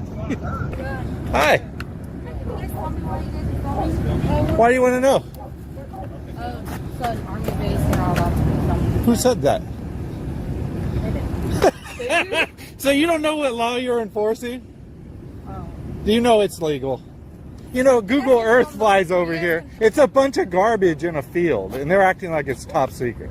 Hi. Why do you want to know? Army base and all that. Who said that? So you don't know what law you're enforcing? Do you know it's legal? You know, Google Earth flies over here. It's a bunch of garbage in a field, and they're acting like it's top secret.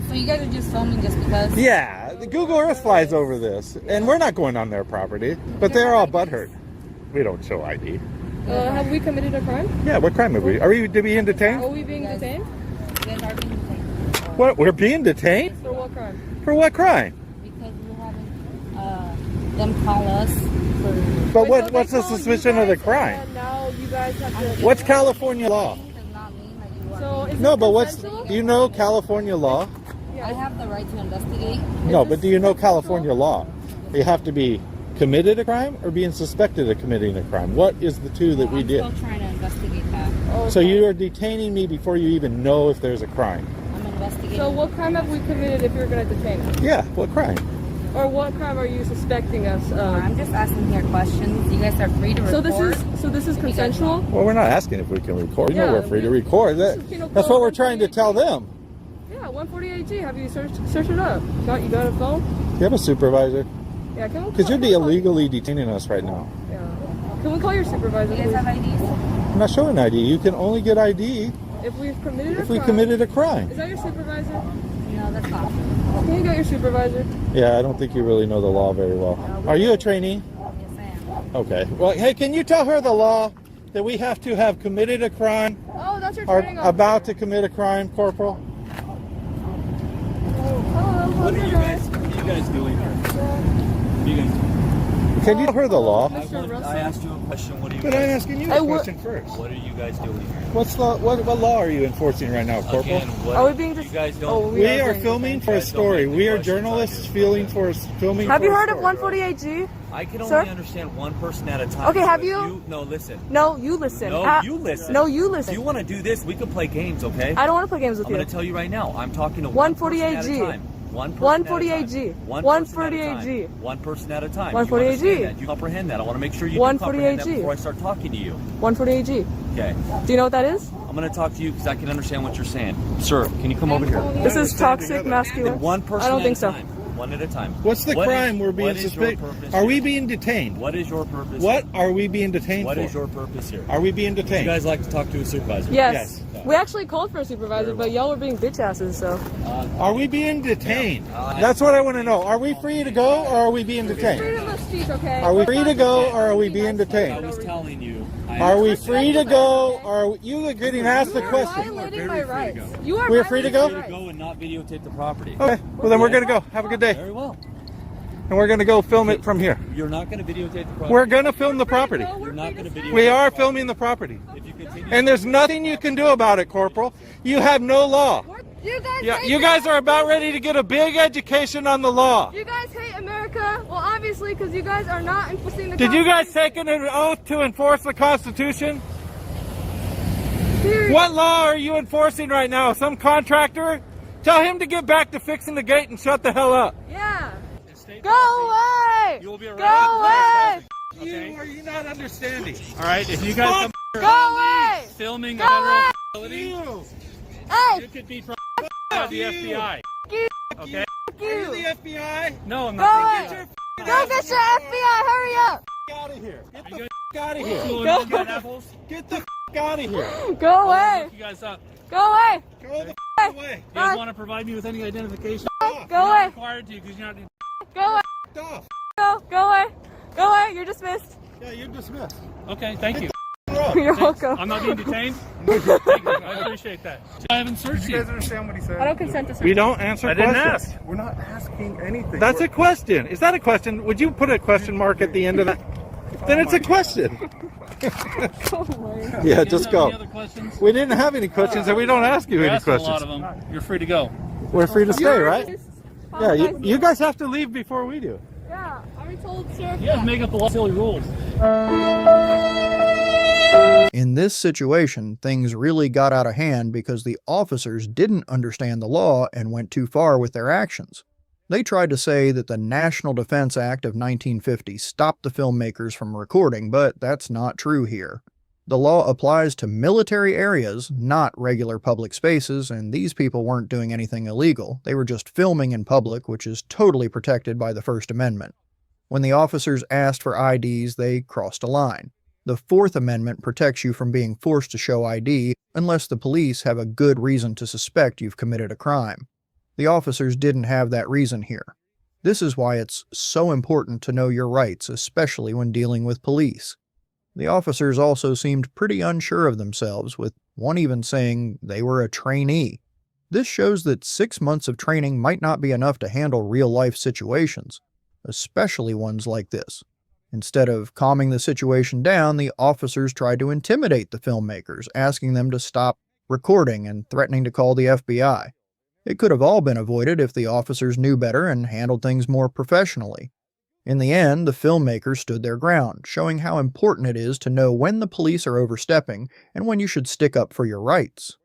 So you guys are just filming just because? Yeah, the Google Earth flies over this, and we're not going on their property, but they're all butthurt. We don't show ID. Have we committed a crime? Yeah, what crime have we? Are we being detained? Are we being detained? You guys are being detained. What? We're being detained? For what crime? For what crime? Because we're having them call us for... But what's the suspicion of the crime? And now you guys have to... What's California law? So is No, it but consensual? do you know California law? I have the right to investigate. No, but do you know California law? You have to be committed a crime or being suspected of committing a crime. What is the two that we did? I'm still trying to investigate that. Okay. So you are detaining me before you even know if there's a crime. I'm investigating. So what crime have we committed if you're going to detain us? Yeah, what crime? Or what crime are you suspecting us of? I'm just asking here questions. You guys are free to record. So this is consensual? Well, we're not asking if we can record. You know Yeah, we're free to record. That's what we're trying to tell them. Yeah, 148G. Have you searched it up? You got a phone? You have a supervisor? Yeah, can we Because you'd be illegally detaining us right now. Yeah. Can we call your supervisor, You guys have IDs? I'm not showing ID. You can only get ID if we've committed a crime? if we committed a crime. Is that your supervisor? No, that's not. Can you get your supervisor? Yeah, I don't think you really know the law very well. Are you a trainee? Yes, I am. Okay. Well, hey, can you tell her the law that we have to have committed a crime Oh, that's your or training officer. about to commit a crime, Corporal? What are you guys doing here? What are you guys doing? Can you tell her the law? I asked you a question. What are you But guys I'm asking you a question first. What are you guys doing here? What law are you enforcing right now, Corporal? Again, what, Are we being you just... guys don't. We are filming for a story. We are journalists filming for a story. Have you heard of 148G? I can only Sir? understand one person at a time. Okay, So have if you? No, listen. No, you listen. No, you listen. No, you listen. If you want to do this, we can play games, okay? I don't want to play games with I'm you. going to tell you right now. I'm talking to one person at a 148G. time. One person 148G. One person at a 148G. time. One person at a time. 148G. You understand that? You comprehend that. I want to make sure you do comprehend that 148G. before I start talking to you. 148G. Okay. Do you know what that is? I'm going to talk to you because I can understand what you're saying. Sir, can you come over here? This is toxic masculinity. One person I don't at think a so. time. One at a time. What's the crime we're being what is your suspected? purpose Are we here? being detained? What is your purpose? What here? are we being detained What for? is your purpose here? Are we being Would you detained? guys like to talk to a supervisor? Yes. We actually called for a supervisor, but y'all were being bitch asses, so. Are we being detained? That's what I want to know. Are we free to go or are we being detained? Freedom of speech, okay? Are we free to go or are we being I detained? was telling you. Are we free to go or are you getting asked the You are question? violating my rights. You are We're free to go? Free to go and not videotape the property. Okay, well then we're going to go. Have a good day. Very well. And we're going to go film it from here. You're not going to videotape the property. We're going to film the property. You're not going to videotape. We are filming the property. If you continue. And there's nothing you can do about it, Corporal. You have no law. You guys Yeah, hate you guys are about ready to get a big education on the law. You guys hate America? Well, obviously, because you guys are not enforcing the Did you guys Constitution. take an oath to enforce the Constitution? Seriously. What law are you enforcing right now? Some contractor? Tell him to get back to fixing the gate and shut the hell up. Yeah. Go away! You will be Go arrested. away! Are you not understanding? All right, if you guys come Go away! filming Go a federal away! facility, Hey! you could be tried by the FBI. You. Okay? Are you the FBI? No, I'm Go not. away! Go get your FBI! Hurry up! Out of here. Get Are the you out of guys here. cool Go. with pineapples? Get the out of here. Go away! Look you guys up. Go away! Go the away. You guys want to provide me with any identification? Go You're not away! required to because you're not. Go away! Off. Go away! Go away! You're dismissed. Yeah, you're dismissed. Okay, thank you. You're welcome. I'm not being detained. Thank you. I appreciate that. I haven't searched you. understand what he said? I don't consent to search. We don't answer I didn't questions. ask. We're not asking anything. That's a question. Is that a question? Would you put a question mark at the end of that? Then it's a question. Go away. Yeah, You just have go. Any other questions? We didn't have any questions, and we don't ask you You're any asking a questions. lot of them. You're free to go. We're free to stay, right? Yeah, Apologize. you guys have to leave before we do. Yeah, are we told, sir? You guys make up the silly rules. In this situation, things really got out of hand because the officers didn't understand the law and went too far with their actions. They tried to say that the National Defense Act of 1950 stopped the filmmakers from recording, but that's not true here. The law applies to military areas, not regular public spaces, and these people weren't doing anything illegal. They were just filming in public, which is totally protected by the First Amendment. When the officers asked for IDs, they crossed a line. The Fourth Amendment protects you from being forced to show ID unless the police have a good reason to suspect you've committed a crime. The officers didn't have that reason here. This is why it's so important to know your rights, especially when dealing with police. The officers also seemed pretty unsure of themselves, with one even saying they were a trainee. This shows that 6 months of training might not be enough to handle real-life situations, especially ones like this. Instead of calming the situation down, the officers tried to intimidate the filmmakers, asking them to stop recording and threatening to call the FBI. It could have all been avoided if the officers knew better and handled things more professionally. In the end, the filmmakers stood their ground, showing how important it is to know when the police are overstepping and when you should stick up for your rights.